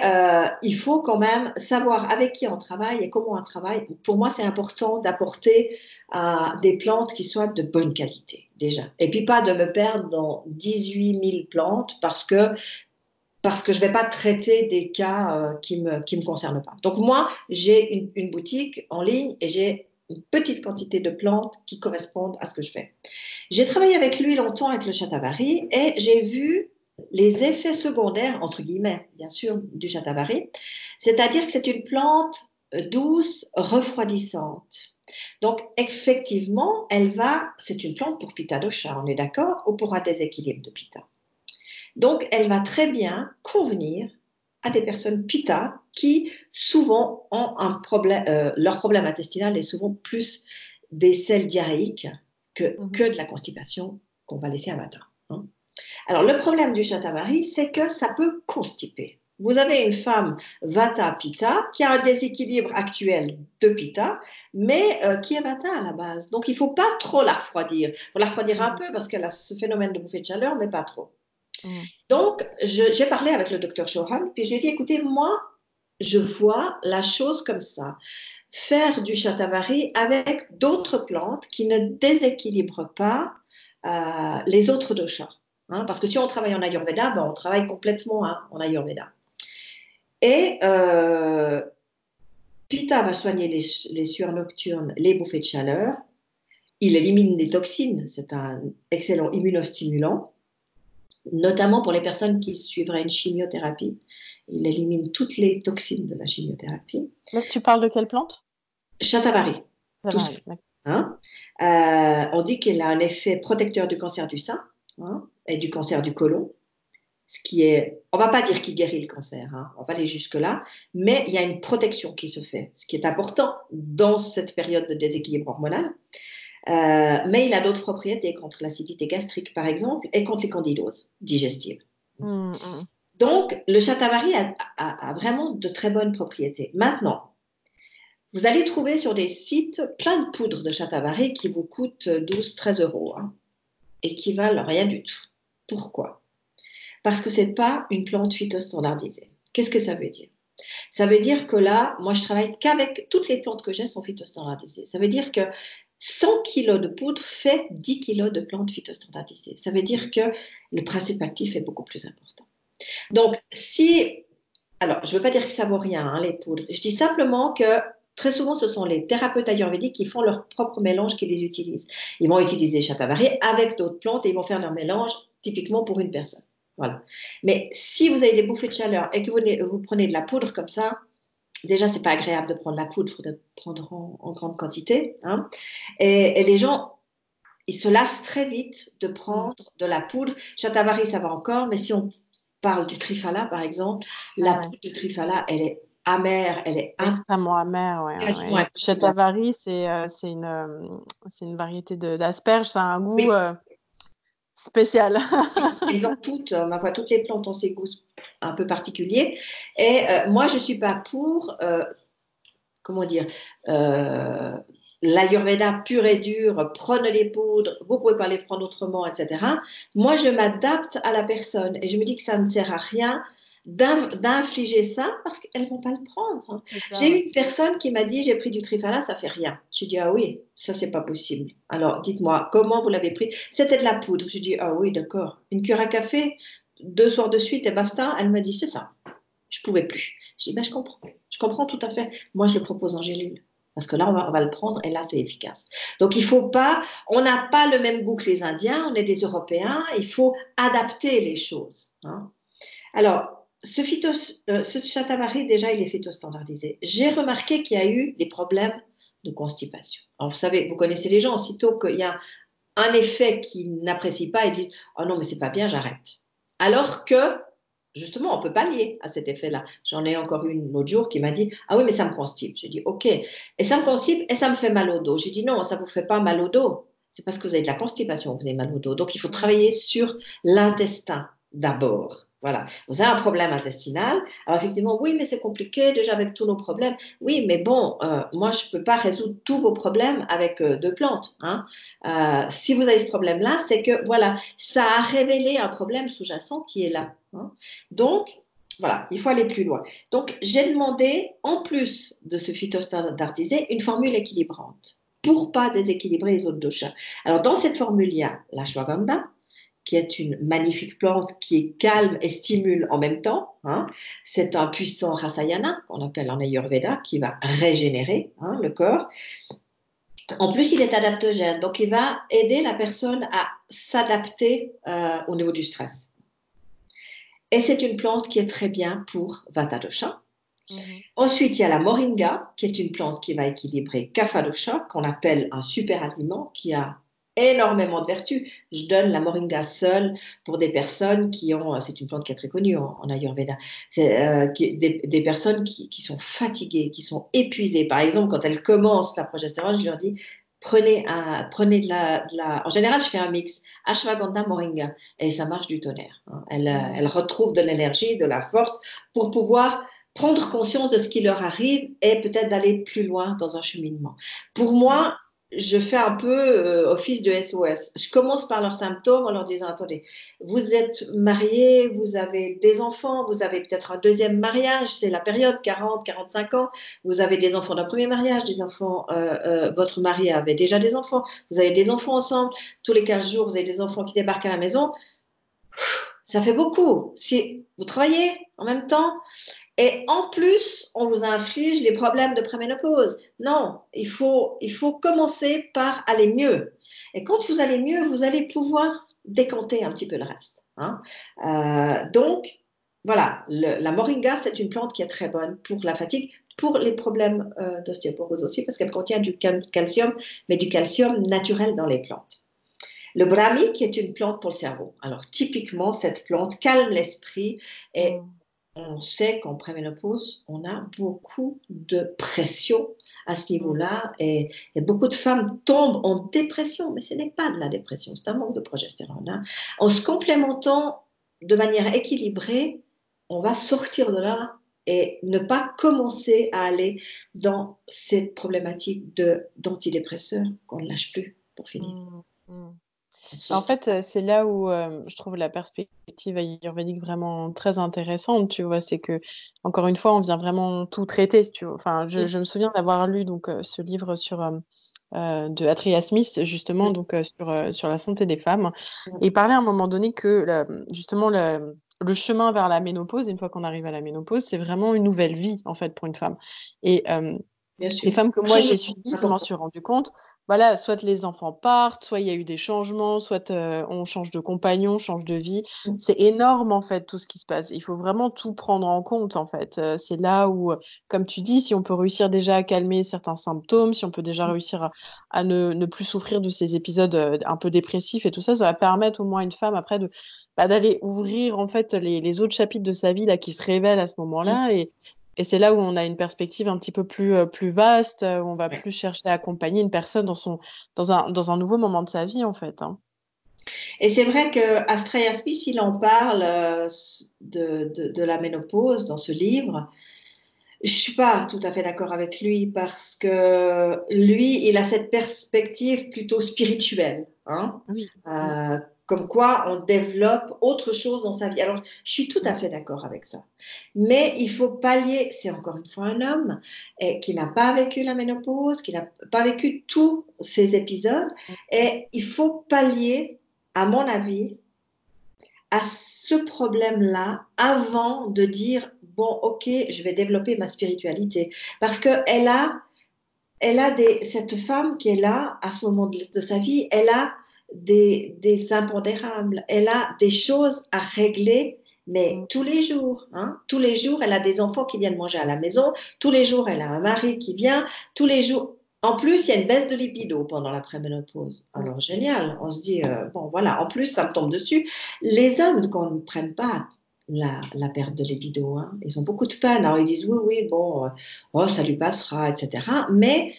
[SPEAKER 2] il faut quand même savoir avec qui on travaille et comment on travaille. Pour moi, c'est important d'apporter des plantes qui soient de bonne qualité, déjà. Et puis pas de me perdre dans 18 000 plantes parce que je ne vais pas traiter des cas qui me concernent pas. Donc moi, j'ai une boutique en ligne et j'ai une petite quantité de plantes qui correspondent à ce que je fais. J'ai travaillé avec lui longtemps, avec le Shatavari, et j'ai vu les effets secondaires, entre guillemets, bien sûr, du Shatavari. C'est-à-dire que c'est une plante douce, refroidissante. Donc, effectivement, c'est une plante pour Pitta Dosha, on est d'accord, ou pour un déséquilibre de Pitta. Donc, elle va très bien convenir à des personnes Pitta qui souvent ont un problème, leur problème intestinal est souvent plus des selles diarrhéiques
[SPEAKER 1] Mhm.
[SPEAKER 2] que de la constipation qu'on va laisser à matin. Hein. Alors, le problème du Shatavari, c'est que ça peut constiper. Vous avez une femme Vata Pitta qui a un déséquilibre actuel de Pitta, mais qui est Vata à la base. Donc, il ne faut pas trop la refroidir. Il faut la refroidir un
[SPEAKER 1] Mhm.
[SPEAKER 2] peu parce qu'elle a ce phénomène de bouffée de chaleur, mais pas trop.
[SPEAKER 1] Mhm.
[SPEAKER 2] Donc, j'ai parlé avec le docteur Chauhan, puis j'ai dit, écoutez, moi, je vois la chose comme ça. Faire du shatavari avec d'autres plantes qui ne déséquilibrent pas les autres doshas. Hein, parce que si on travaille en Ayurveda, ben, on travaille complètement hein, en Ayurveda. Et Pitta va soigner les sueurs nocturnes, les bouffées de chaleur. Il élimine des toxines. C'est un excellent immunostimulant, notamment pour les personnes qui suivraient une chimiothérapie. Il élimine toutes les toxines de la chimiothérapie.
[SPEAKER 1] Là, tu parles de quelle plante?
[SPEAKER 2] Shatavari,
[SPEAKER 1] Ça
[SPEAKER 2] tout
[SPEAKER 1] va,
[SPEAKER 2] seul.
[SPEAKER 1] d'accord.
[SPEAKER 2] hein. On dit qu'elle a un effet protecteur du cancer du sein, hein, et du cancer du côlon. Ce qui est, on ne va pas dire qu'il guérit le cancer, hein, on va pas aller jusque-là, mais il y a une protection qui se fait, ce qui est important dans cette période de déséquilibre hormonal. Mais il a d'autres propriétés contre l'acidité gastrique, par exemple, et contre les candidoses digestives.
[SPEAKER 1] Mm.
[SPEAKER 2] Donc, le shatavari a vraiment de très bonnes propriétés. Maintenant, vous allez trouver sur des sites plein de poudres de shatavari qui vous coûtent 12-13 euros, hein, et qui valent rien du tout. Pourquoi? Parce que ce n'est pas une plante phytostandardisée. Qu'est-ce que ça veut dire? Ça veut dire que là, moi, je travaille qu'avec toutes les plantes que j'ai sont phytostandardisées. Ça veut dire que 100 kg de poudre fait 10 kg de plantes phytostandardisées. Ça veut dire que le principe actif est beaucoup plus important. Donc, si... Alors, je ne veux pas dire que ça vaut rien, hein, les poudres. Je dis simplement que très souvent, ce sont les thérapeutes ayurvédiques qui font leur propre mélange qui les utilisent. Ils vont utiliser shatavari avec d'autres plantes et ils vont faire leur mélange typiquement pour une personne. Voilà. Mais si vous avez des bouffées de chaleur et que vous prenez de la poudre comme ça, déjà, c'est pas agréable de prendre la poudre, il faudrait prendre en grande quantité, hein. Et les gens, ils se lassent très vite de
[SPEAKER 1] Mm.
[SPEAKER 2] prendre de la poudre. Shatavari, ça va encore, mais si on parle du triphala, par exemple, la
[SPEAKER 1] Ah ouais.
[SPEAKER 2] poudre de triphala, elle est amère, elle est
[SPEAKER 1] Extrêmement amer, ouais, ouais, ouais.
[SPEAKER 2] quasiment
[SPEAKER 1] Et
[SPEAKER 2] impossible à...
[SPEAKER 1] Shatavari, c'est une variété d'asperges, ça a un goût
[SPEAKER 2] Oui,
[SPEAKER 1] spécial.
[SPEAKER 2] elles ont toutes, ma foi, toutes les plantes ont ces goûts un peu particuliers. Et moi, je suis pas pour, comment dire, euh, l'Ayurveda pur et dur, prenez les poudres, vous pouvez pas les prendre autrement, etc. Moi, je m'adapte à la personne et je me dis que ça ne sert à rien d'infliger ça parce qu'elles ne vont pas le prendre, hein.
[SPEAKER 1] C'est ça,
[SPEAKER 2] J'ai
[SPEAKER 1] ouais.
[SPEAKER 2] eu une personne qui m'a dit, j'ai pris du Triphala, ça fait rien. Je dis, ah oui, ça c'est pas possible. Alors, dites-moi, comment vous l'avez pris? C'était de la poudre. Je dis, ah oui, d'accord. Une cure à café, 2 soirs de suite et basta. Elle m'a dit, c'est ça. Je pouvais plus. Je dis, ben, je comprends. Je comprends tout à fait. Moi, je le propose en gélule. Parce que là, on va le prendre et là, c'est efficace. Donc, il faut pas, on n'a pas le même goût que les Indiens, on est des Européens, il faut adapter les choses, hein. Alors, ce shatavari, déjà, il est phytostandardisé. J'ai remarqué qu'il y a eu des problèmes de constipation. Alors, vous savez, vous connaissez les gens, aussitôt qu'il y a un effet qu'ils n'apprécient pas, ils disent, oh non, mais c'est pas bien, j'arrête. Alors que, justement, on peut pallier à cet effet-là. J'en ai encore une l'autre jour qui m'a dit, ah oui, mais ça me constipe. J'ai dit, ok. Et ça me constipe et ça me fait mal au dos. J'ai dit, non, ça ne vous fait pas mal au dos. C'est parce que vous avez de la constipation que vous avez mal au dos. Donc, il faut
[SPEAKER 1] Mm.
[SPEAKER 2] travailler sur l'intestin d'abord. Voilà. Vous avez un problème intestinal. Alors, effectivement, oui, mais c'est compliqué déjà avec tous nos problèmes. Oui, mais bon, moi, je ne peux pas résoudre tous vos problèmes avec 2 plantes, hein. Si vous avez ce problème-là, c'est que voilà, ça a révélé un problème sous-jacent qui est là, hein. Donc, voilà, il faut aller plus loin. Donc, j'ai demandé, en plus de ce phytostandardisé, une formule équilibrante pour pas déséquilibrer les autres doshas. Alors, dans cette formule, il y a l'ashwagandha, qui est une magnifique plante qui est calme et stimule en même temps, hein. C'est un puissant rasayana, qu'on appelle en Ayurveda, qui va régénérer, hein, le corps. En plus, il est adaptogène, donc il va aider la personne à s'adapter au niveau du stress. Et c'est une plante qui est très bien pour Vata dosha.
[SPEAKER 1] Mhm.
[SPEAKER 2] Ensuite, il y a la moringa, qui est une plante qui va équilibrer Kapha dosha, qu'on appelle un super aliment, qui a énormément de vertus. Je donne la moringa seule pour des personnes qui ont, c'est une plante qui est très connue en Ayurveda, c'est des personnes qui sont fatiguées, qui sont épuisées. Par exemple, quand elles commencent la progestérone, je leur dis, prenez en général, je fais un mix ashwagandha moringa et ça marche du tonnerre, hein. Elles retrouvent de l'énergie, de la force pour pouvoir prendre conscience de ce qui leur arrive et peut-être d'aller plus loin dans un cheminement. Pour moi, je fais un peu office de SOS. Je commence par leurs symptômes en leur disant, attendez, vous êtes mariés, vous avez des enfants, vous avez peut-être un deuxième mariage, c'est la période 40-45 ans, vous avez des enfants d'un premier mariage, des enfants, votre mari avait déjà des enfants, vous avez des enfants ensemble, tous les 15 jours, vous avez des enfants qui débarquent à la maison, ça fait beaucoup. Si vous travaillez en même temps, et en plus, on vous inflige les problèmes de préménopause. Non, il faut commencer par aller mieux. Et quand vous allez mieux, vous allez pouvoir décanter un petit peu le reste, hein. Donc, voilà, la moringa, c'est une plante qui est très bonne pour la fatigue, pour les problèmes d'ostéoporose aussi, parce qu'elle contient du calcium, mais du calcium naturel dans les plantes. Le brahmi, qui est une plante pour le cerveau. Alors, typiquement, cette plante calme l'esprit et
[SPEAKER 1] Mm.
[SPEAKER 2] on sait qu'en préménopause, on a beaucoup de pression à ce
[SPEAKER 1] Mm.
[SPEAKER 2] niveau-là et beaucoup de femmes tombent en dépression, mais ce n'est pas de la dépression, c'est un manque de progestérone, hein. En se complémentant de manière équilibrée, on va sortir de là et ne pas commencer à aller dans cette problématique d'antidépresseurs qu'on ne lâche plus pour finir.
[SPEAKER 1] Mm. Mm.
[SPEAKER 2] On
[SPEAKER 1] En
[SPEAKER 2] sort.
[SPEAKER 1] fait, c'est là où je trouve la perspective ayurvédique vraiment très intéressante, tu vois. C'est que, encore une fois, on vient vraiment tout traiter, tu vois. Enfin, je me souviens d'avoir lu donc, ce livre de Atria Smith, justement, donc, sur la santé des femmes. Et il parlait à un moment donné que, justement, le chemin vers la ménopause, une fois qu'on arrive à la ménopause, c'est vraiment une nouvelle vie, en fait, pour une femme. Et
[SPEAKER 2] Bien
[SPEAKER 1] les
[SPEAKER 2] sûr.
[SPEAKER 1] femmes que
[SPEAKER 2] Un
[SPEAKER 1] moi j'ai
[SPEAKER 2] changement
[SPEAKER 1] suivies, je m'en
[SPEAKER 2] important.
[SPEAKER 1] suis rendu compte, voilà, soit les enfants partent, soit il y a eu des changements, soit on change de compagnon, change de vie. C'est énorme en fait tout ce qui se passe. Il faut vraiment tout prendre en compte en fait. C'est là où, comme tu dis, si on peut réussir déjà à calmer certains symptômes, si on peut déjà réussir à ne plus souffrir de ces épisodes un peu dépressifs et tout ça, ça va permettre au moins à une femme après d'aller ouvrir en fait les autres chapitres de sa vie là qui se révèlent à ce moment-là et c'est là où on a une perspective un petit peu plus vaste, où on va
[SPEAKER 2] Ouais.
[SPEAKER 1] plus chercher à accompagner une personne dans un nouveau moment de sa vie, en fait, hein.
[SPEAKER 2] Et c'est vrai que Astraya Smith, il en parle de la ménopause dans ce livre. Je ne suis pas tout à fait d'accord avec lui parce que lui, il a cette perspective plutôt spirituelle, hein.
[SPEAKER 1] Oui. Mm,
[SPEAKER 2] Euh, comme quoi on développe autre chose dans sa vie. Alors, je suis tout à
[SPEAKER 1] mm,
[SPEAKER 2] fait d'accord avec ça. Mais il faut pallier, c'est encore une fois un homme qui n'a pas vécu la ménopause, qui n'a pas vécu tous ces épisodes,
[SPEAKER 1] mm,
[SPEAKER 2] et il faut pallier, à mon avis, à ce problème-là avant de dire, bon, ok, je vais développer ma spiritualité. Parce cette femme qui est là, à ce moment de sa vie, elle a des impondérables, elle a des choses à régler, mais
[SPEAKER 1] mm,
[SPEAKER 2] tous les jours, hein, tous les jours, elle a des enfants qui viennent manger à la maison, tous les jours, elle a un mari qui vient, tous les jours. En plus, il y a une baisse de libido pendant la préménopause.
[SPEAKER 1] mm,
[SPEAKER 2] Alors, génial, on se dit, bon, voilà, en plus, ça me tombe dessus. Les hommes, quand on ne prenne pas la perte de libido, hein, ils ont beaucoup de peine. Alors, ils disent, oui, oui, bon, oh, ça lui passera, etc. Mais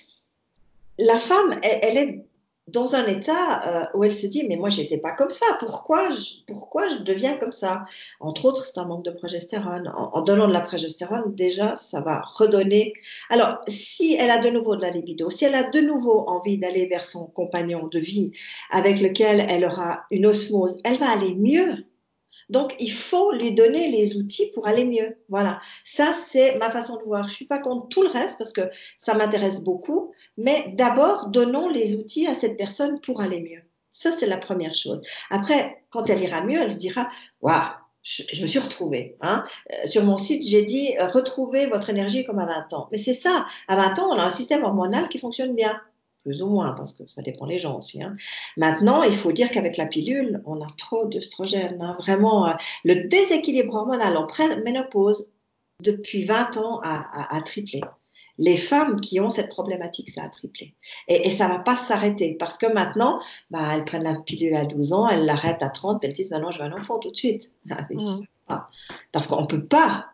[SPEAKER 2] la femme, elle est dans un état où elle se dit, mais moi, j'étais pas comme ça. Pourquoi je deviens comme ça? Entre autres, c'est un manque de progestérone. En donnant de la progestérone, déjà, ça va redonner. Alors, si elle a de nouveau de la libido, si elle a de nouveau envie d'aller vers son compagnon de vie avec lequel elle aura une osmose, elle va aller mieux. Donc, il faut lui donner les outils pour aller mieux. Voilà. Ça, c'est ma façon de voir. Je ne suis pas contre tout le reste parce que ça m'intéresse beaucoup. Mais d'abord, donnons les outils à cette personne pour aller mieux. Ça, c'est la première chose. Après, quand elle ira mieux, elle se dira, waouh, je me suis retrouvée, hein. Sur mon site, j'ai dit, retrouvez votre énergie comme à 20 ans. Mais c'est ça. À 20 ans, on a un système hormonal qui fonctionne bien. Plus ou moins, parce que ça dépend des gens aussi, hein. Maintenant, il faut dire qu'avec la pilule, on a trop d'œstrogènes, hein. Vraiment, le déséquilibre hormonal en ménopause, depuis 20 ans, a triplé. Les femmes qui ont cette problématique, ça a triplé. Et ça ne va pas s'arrêter parce que maintenant, bah, elles prennent la pilule à 12 ans, elles l'arrêtent à 30, puis elles disent maintenant, je veux un enfant tout de suite. Ah, mais ça
[SPEAKER 1] mm.
[SPEAKER 2] va pas. Parce qu'on ne peut pas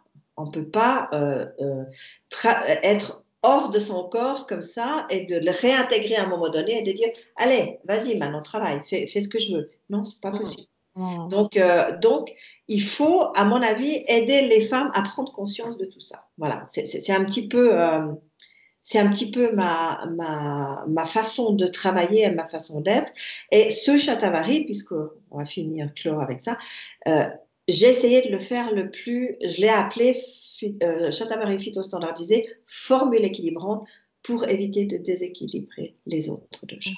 [SPEAKER 2] être hors de son corps comme ça et de le réintégrer à un moment donné et de dire, allez, vas-y, maintenant, travaille, fais ce que je veux. Non, c'est pas
[SPEAKER 1] Mm,
[SPEAKER 2] possible.
[SPEAKER 1] mm.
[SPEAKER 2] Donc, il faut, à mon avis, aider les femmes à prendre conscience de tout ça. Voilà, c'est un petit peu ma façon de travailler et ma façon d'être. Et ce Shatavari, puisqu'on va finir clore avec ça, euh, j'ai essayé de le faire je l'ai appelé Shatavari phytostandardisé, formule équilibrante pour éviter de déséquilibrer les autres deux
[SPEAKER 1] Mm.
[SPEAKER 2] chats.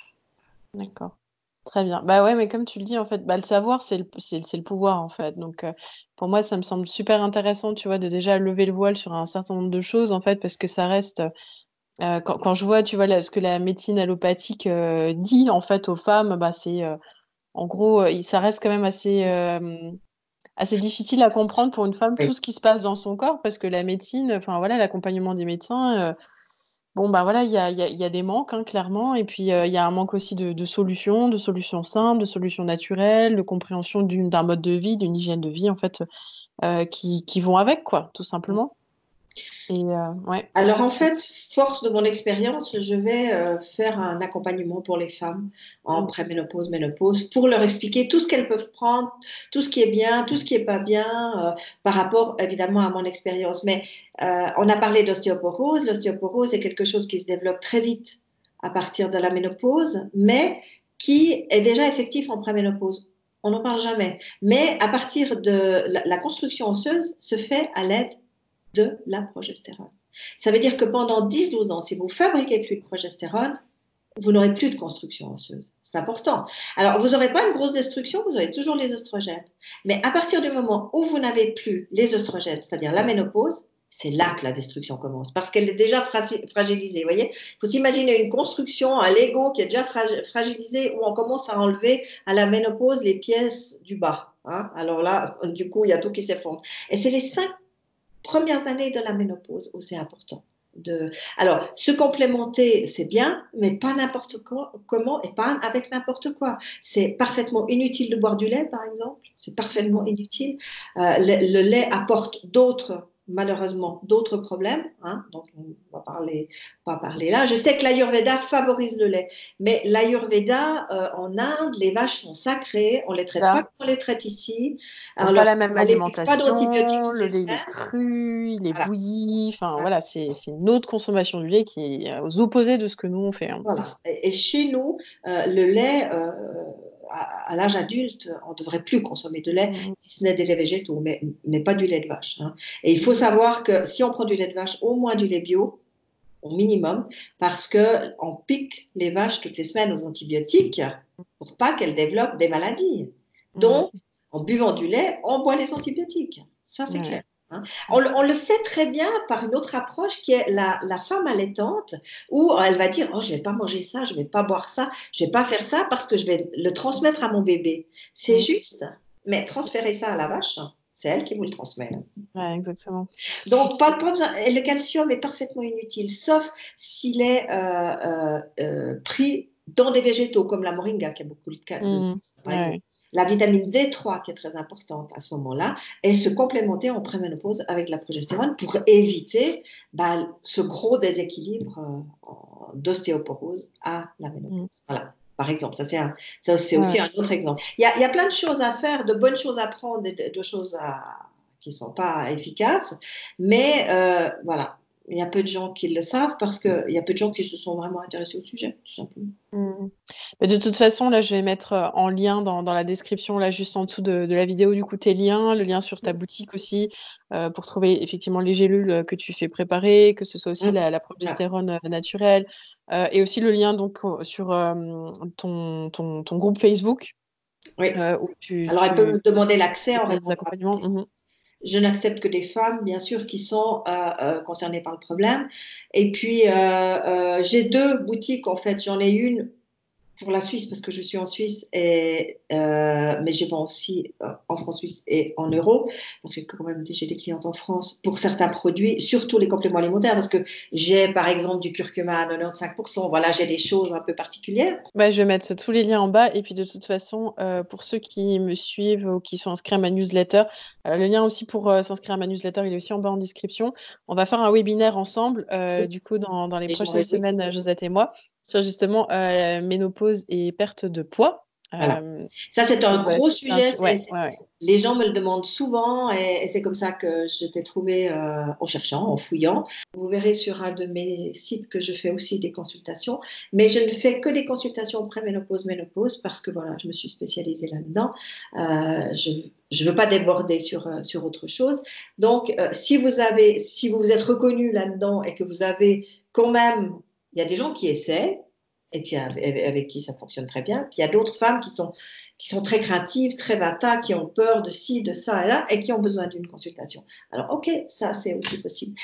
[SPEAKER 1] D'accord. Très bien. Bah ouais, mais comme tu le dis, en fait, bah, le savoir, c'est le pouvoir, en fait. Donc, pour moi, ça me semble super intéressant, tu vois, de déjà lever le voile sur un certain nombre de choses, en fait, parce que ça reste, quand je vois, tu vois, ce que la médecine allopathique dit, en fait, aux femmes, bah, c'est, en gros, ça reste quand même assez, assez difficile à comprendre pour une femme tout
[SPEAKER 2] Oui.
[SPEAKER 1] ce qui se passe dans son corps parce que la médecine, enfin voilà, l'accompagnement des médecins, bon bah voilà, il y a des manques hein, clairement et puis il y a un manque aussi de solutions simples, de solutions naturelles, de compréhension d'un mode de vie, d'une hygiène de vie en fait qui vont avec quoi, tout simplement. Et ouais.
[SPEAKER 2] Alors en fait, force de mon expérience, je vais faire un accompagnement pour les femmes en
[SPEAKER 1] Mm.
[SPEAKER 2] préménopause, ménopause, pour leur expliquer tout ce qu'elles peuvent prendre, tout ce qui est bien, tout ce qui est pas bien, par rapport évidemment à mon expérience. Mais on a parlé d'ostéoporose. L'ostéoporose est quelque chose qui se développe très vite à partir de la ménopause, mais qui est déjà effectif en préménopause. On n'en parle jamais. Mais à partir de la construction osseuse se fait à l'aide de la progestérone. Ça veut dire que pendant 10-12 ans, si vous fabriquez plus de progestérone, vous n'aurez plus de construction osseuse. C'est important. Alors, vous n'aurez pas une grosse destruction, vous aurez toujours les oestrogènes. Mais à partir du moment où vous n'avez plus les oestrogènes, c'est-à-dire la ménopause, c'est là que la destruction commence, parce qu'elle est déjà fragilisée. Vous voyez, il faut s'imaginer une construction, un Lego qui est déjà fragilisé, où on commence à enlever à la ménopause les pièces du bas. Hein. Alors là, du coup, il y a tout qui s'effondre. Et c'est les 5 premières années de la ménopause où c'est important. Alors, se complémenter, c'est bien, mais pas n'importe comment et pas avec n'importe quoi. C'est parfaitement inutile de boire du lait, par exemple. C'est parfaitement inutile. Le lait apporte malheureusement, d'autres problèmes, hein, dont on va pas parler là. Je sais que l'Ayurveda favorise le lait, mais l'Ayurveda, en Inde, les vaches sont sacrées, on ne les traite pas
[SPEAKER 1] Là,
[SPEAKER 2] comme on les traite ici.
[SPEAKER 1] donc pas
[SPEAKER 2] Alors,
[SPEAKER 1] la même
[SPEAKER 2] on ne les pique pas d'antibiotiques
[SPEAKER 1] alimentation,
[SPEAKER 2] toutes
[SPEAKER 1] le
[SPEAKER 2] les
[SPEAKER 1] lait il est
[SPEAKER 2] semaines.
[SPEAKER 1] cru, il est
[SPEAKER 2] Voilà.
[SPEAKER 1] bouilli, enfin voilà, c'est une autre consommation du lait qui est aux opposés de ce que nous on fait. Hein.
[SPEAKER 2] Voilà. Et chez nous, le lait, à l'âge adulte, on ne devrait plus consommer de lait,
[SPEAKER 1] Mm.
[SPEAKER 2] si ce n'est des laits végétaux, mais pas du lait de vache. Hein. Et il faut savoir que si on prend du lait de vache, au moins du lait bio, au minimum, parce qu'on pique les vaches toutes les semaines aux antibiotiques pour pas qu'elles développent des maladies.
[SPEAKER 1] Mm.
[SPEAKER 2] Donc, en buvant du lait, on boit les antibiotiques. Ça, c'est clair.
[SPEAKER 1] Ouais.
[SPEAKER 2] Hein. On le sait très bien par une autre approche qui est la femme allaitante, où elle va dire, oh, je ne vais pas manger ça, je ne vais pas boire ça, je ne vais pas faire ça parce que je vais le transmettre à mon bébé. C'est
[SPEAKER 1] Mm.
[SPEAKER 2] juste, mais transférer ça à la vache, c'est elle qui vous le transmet.
[SPEAKER 1] Ouais, exactement.
[SPEAKER 2] Donc, pas besoin, et le calcium est parfaitement inutile, sauf s'il est pris dans des végétaux comme la moringa, qui a beaucoup de calcium,
[SPEAKER 1] Mm.
[SPEAKER 2] par exemple.
[SPEAKER 1] Ouais.
[SPEAKER 2] La vitamine D3, qui est très importante à ce moment-là, et se complémenter en préménopause avec la progestérone pour éviter ce gros déséquilibre d'ostéoporose à la ménopause.
[SPEAKER 1] Mm.
[SPEAKER 2] Voilà. Par exemple, ça c'est
[SPEAKER 1] Ouais.
[SPEAKER 2] aussi un autre exemple. Il y a plein de choses à faire, de bonnes choses à prendre, de choses qui ne sont pas efficaces. Mais voilà, il y a peu de gens qui le savent parce qu'il y a peu de gens qui se sont vraiment intéressés au sujet, tout simplement.
[SPEAKER 1] Mm. Mais de toute façon, là, je vais mettre en lien dans la description, là, juste en dessous de la vidéo, du coup, tes liens, le lien sur ta boutique aussi, pour trouver effectivement les gélules que tu fais préparer, que ce soit aussi
[SPEAKER 2] Mmh.
[SPEAKER 1] la
[SPEAKER 2] Voilà.
[SPEAKER 1] progestérone naturelle, et aussi le lien donc sur ton groupe Facebook,
[SPEAKER 2] Oui.
[SPEAKER 1] où
[SPEAKER 2] Alors, elle peut me demander l'accès
[SPEAKER 1] fais
[SPEAKER 2] en
[SPEAKER 1] tes
[SPEAKER 2] répondant à mes
[SPEAKER 1] accompagnements.
[SPEAKER 2] questions.
[SPEAKER 1] Mhm.
[SPEAKER 2] Je n'accepte que des femmes, bien sûr, qui sont concernées par le problème. Et puis, j'ai 2 boutiques, en fait. J'en ai une pour la Suisse parce que je suis en Suisse, mais je vends aussi en francs suisses et en euros parce que quand même j'ai des clientes en France pour certains produits, surtout les compléments alimentaires parce que j'ai par exemple du curcuma à 95%. Voilà, j'ai des choses un peu particulières.
[SPEAKER 1] Bah, je vais mettre tous les liens en bas. Et puis de toute façon, pour ceux qui me suivent ou qui sont inscrits à ma newsletter, le lien aussi pour s'inscrire à ma newsletter, il est aussi en bas en description. On va faire un webinaire ensemble, du coup, dans les
[SPEAKER 2] Et je m'en
[SPEAKER 1] prochaines
[SPEAKER 2] réjouis.
[SPEAKER 1] semaines, Josette et moi, sur justement ménopause et perte de poids.
[SPEAKER 2] Voilà.
[SPEAKER 1] Euh,
[SPEAKER 2] Ça, c'est un
[SPEAKER 1] donc voilà,
[SPEAKER 2] gros
[SPEAKER 1] si
[SPEAKER 2] sujet.
[SPEAKER 1] ouais, ouais, ouais.
[SPEAKER 2] Les gens me le demandent souvent et c'est comme ça que je t'ai trouvé en cherchant, en fouillant. Vous verrez sur un de mes sites que je fais aussi des consultations, mais je ne fais que des consultations pré-ménopause, ménopause parce que voilà, je me suis spécialisée là-dedans. Je ne veux pas déborder sur autre chose. Donc, si vous vous êtes reconnu là-dedans et que vous avez quand même, il y a des gens qui essaient et puis avec qui ça fonctionne très bien. Puis il y a d'autres femmes qui sont très craintives, très vata, qui ont peur de ci, de ça et là, et qui ont besoin d'une consultation. Alors, ok, ça c'est aussi possible.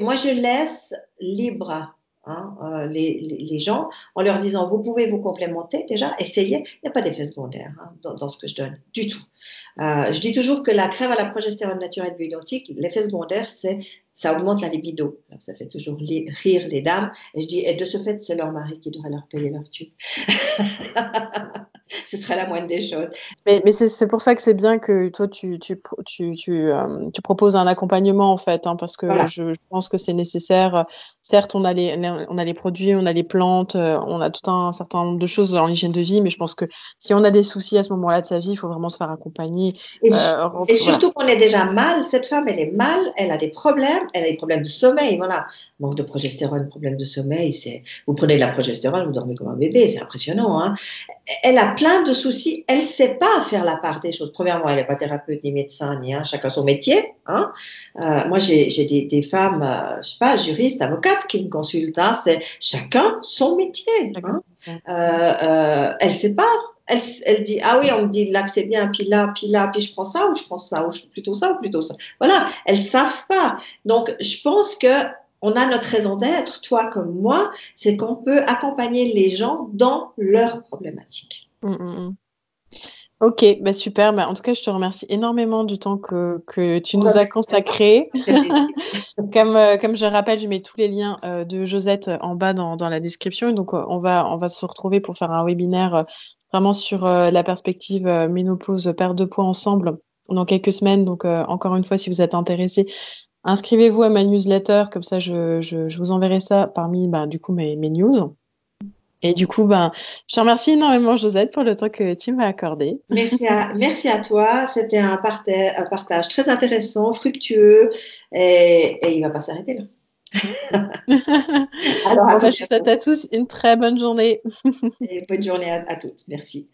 [SPEAKER 2] Moi je laisse libre hein, les gens en leur disant vous pouvez vous complémenter déjà, essayez. Il n'y a pas d'effet secondaire hein, dans ce que je donne, du tout. Je dis toujours que la crème à la progestérone naturelle bioidentique, l'effet secondaire, c'est ça augmente la libido. Alors, ça fait toujours rire les dames. Et je dis, et de ce fait, c'est leur mari qui devrait leur payer leur tube. Ce serait la moindre des choses.
[SPEAKER 1] Mais c'est pour ça que c'est bien que toi, tu proposes un accompagnement, en fait, hein, parce que
[SPEAKER 2] Voilà.
[SPEAKER 1] je pense que c'est nécessaire. Certes, on a les produits, on a les plantes, on a tout un certain nombre de choses dans l'hygiène de vie, mais je pense que si on a des soucis à ce moment-là de sa vie, il faut vraiment se faire accompagner.
[SPEAKER 2] Et, et
[SPEAKER 1] Voilà.
[SPEAKER 2] surtout qu'on est déjà mal, cette femme, elle est mal, elle a des problèmes, elle a des problèmes de sommeil, voilà. Manque de progestérone, problème de sommeil, c'est, vous prenez de la progestérone, vous dormez comme un bébé, c'est impressionnant, hein. Elle a plein de soucis, elle ne sait pas faire la part des choses. Premièrement, elle n'est pas thérapeute ni médecin, ni hein, chacun son métier, hein. Moi, j'ai des femmes, je sais pas, juristes, avocates qui me consultent, hein, c'est chacun son métier, hein. Elle ne sait pas. Elle dit, ah oui, on me dit là que c'est bien, puis là, puis je prends ça, ou je prends ça, ou plutôt ça, ou plutôt ça. Voilà, elles ne savent pas. Donc, je pense que on a notre raison d'être, toi comme moi, c'est qu'on peut accompagner les gens dans leurs problématiques.
[SPEAKER 1] Ok, bah super. Bah, en tout cas, je te remercie énormément du temps que tu
[SPEAKER 2] On va
[SPEAKER 1] nous as
[SPEAKER 2] mettre
[SPEAKER 1] consacré.
[SPEAKER 2] ça fait plaisir.
[SPEAKER 1] Comme je rappelle, je mets tous les liens de Josette en bas dans la description. Donc, on va se retrouver pour faire un webinaire vraiment sur la perspective ménopause, perte de poids ensemble dans quelques semaines. Donc, encore une fois, si vous êtes intéressé, inscrivez-vous à ma newsletter. Comme ça, je vous enverrai ça parmi bah, du coup, mes news. Et du coup, ben, je te remercie énormément, Josette, pour le temps que tu m'as accordé.
[SPEAKER 2] Merci à toi. C'était un partage très intéressant, fructueux, et il ne va pas s'arrêter là. Alors, à
[SPEAKER 1] Bon,
[SPEAKER 2] tout
[SPEAKER 1] bah, je vous souhaite
[SPEAKER 2] bientôt.
[SPEAKER 1] à tous une très bonne journée.
[SPEAKER 2] Et bonne journée à toutes. Merci.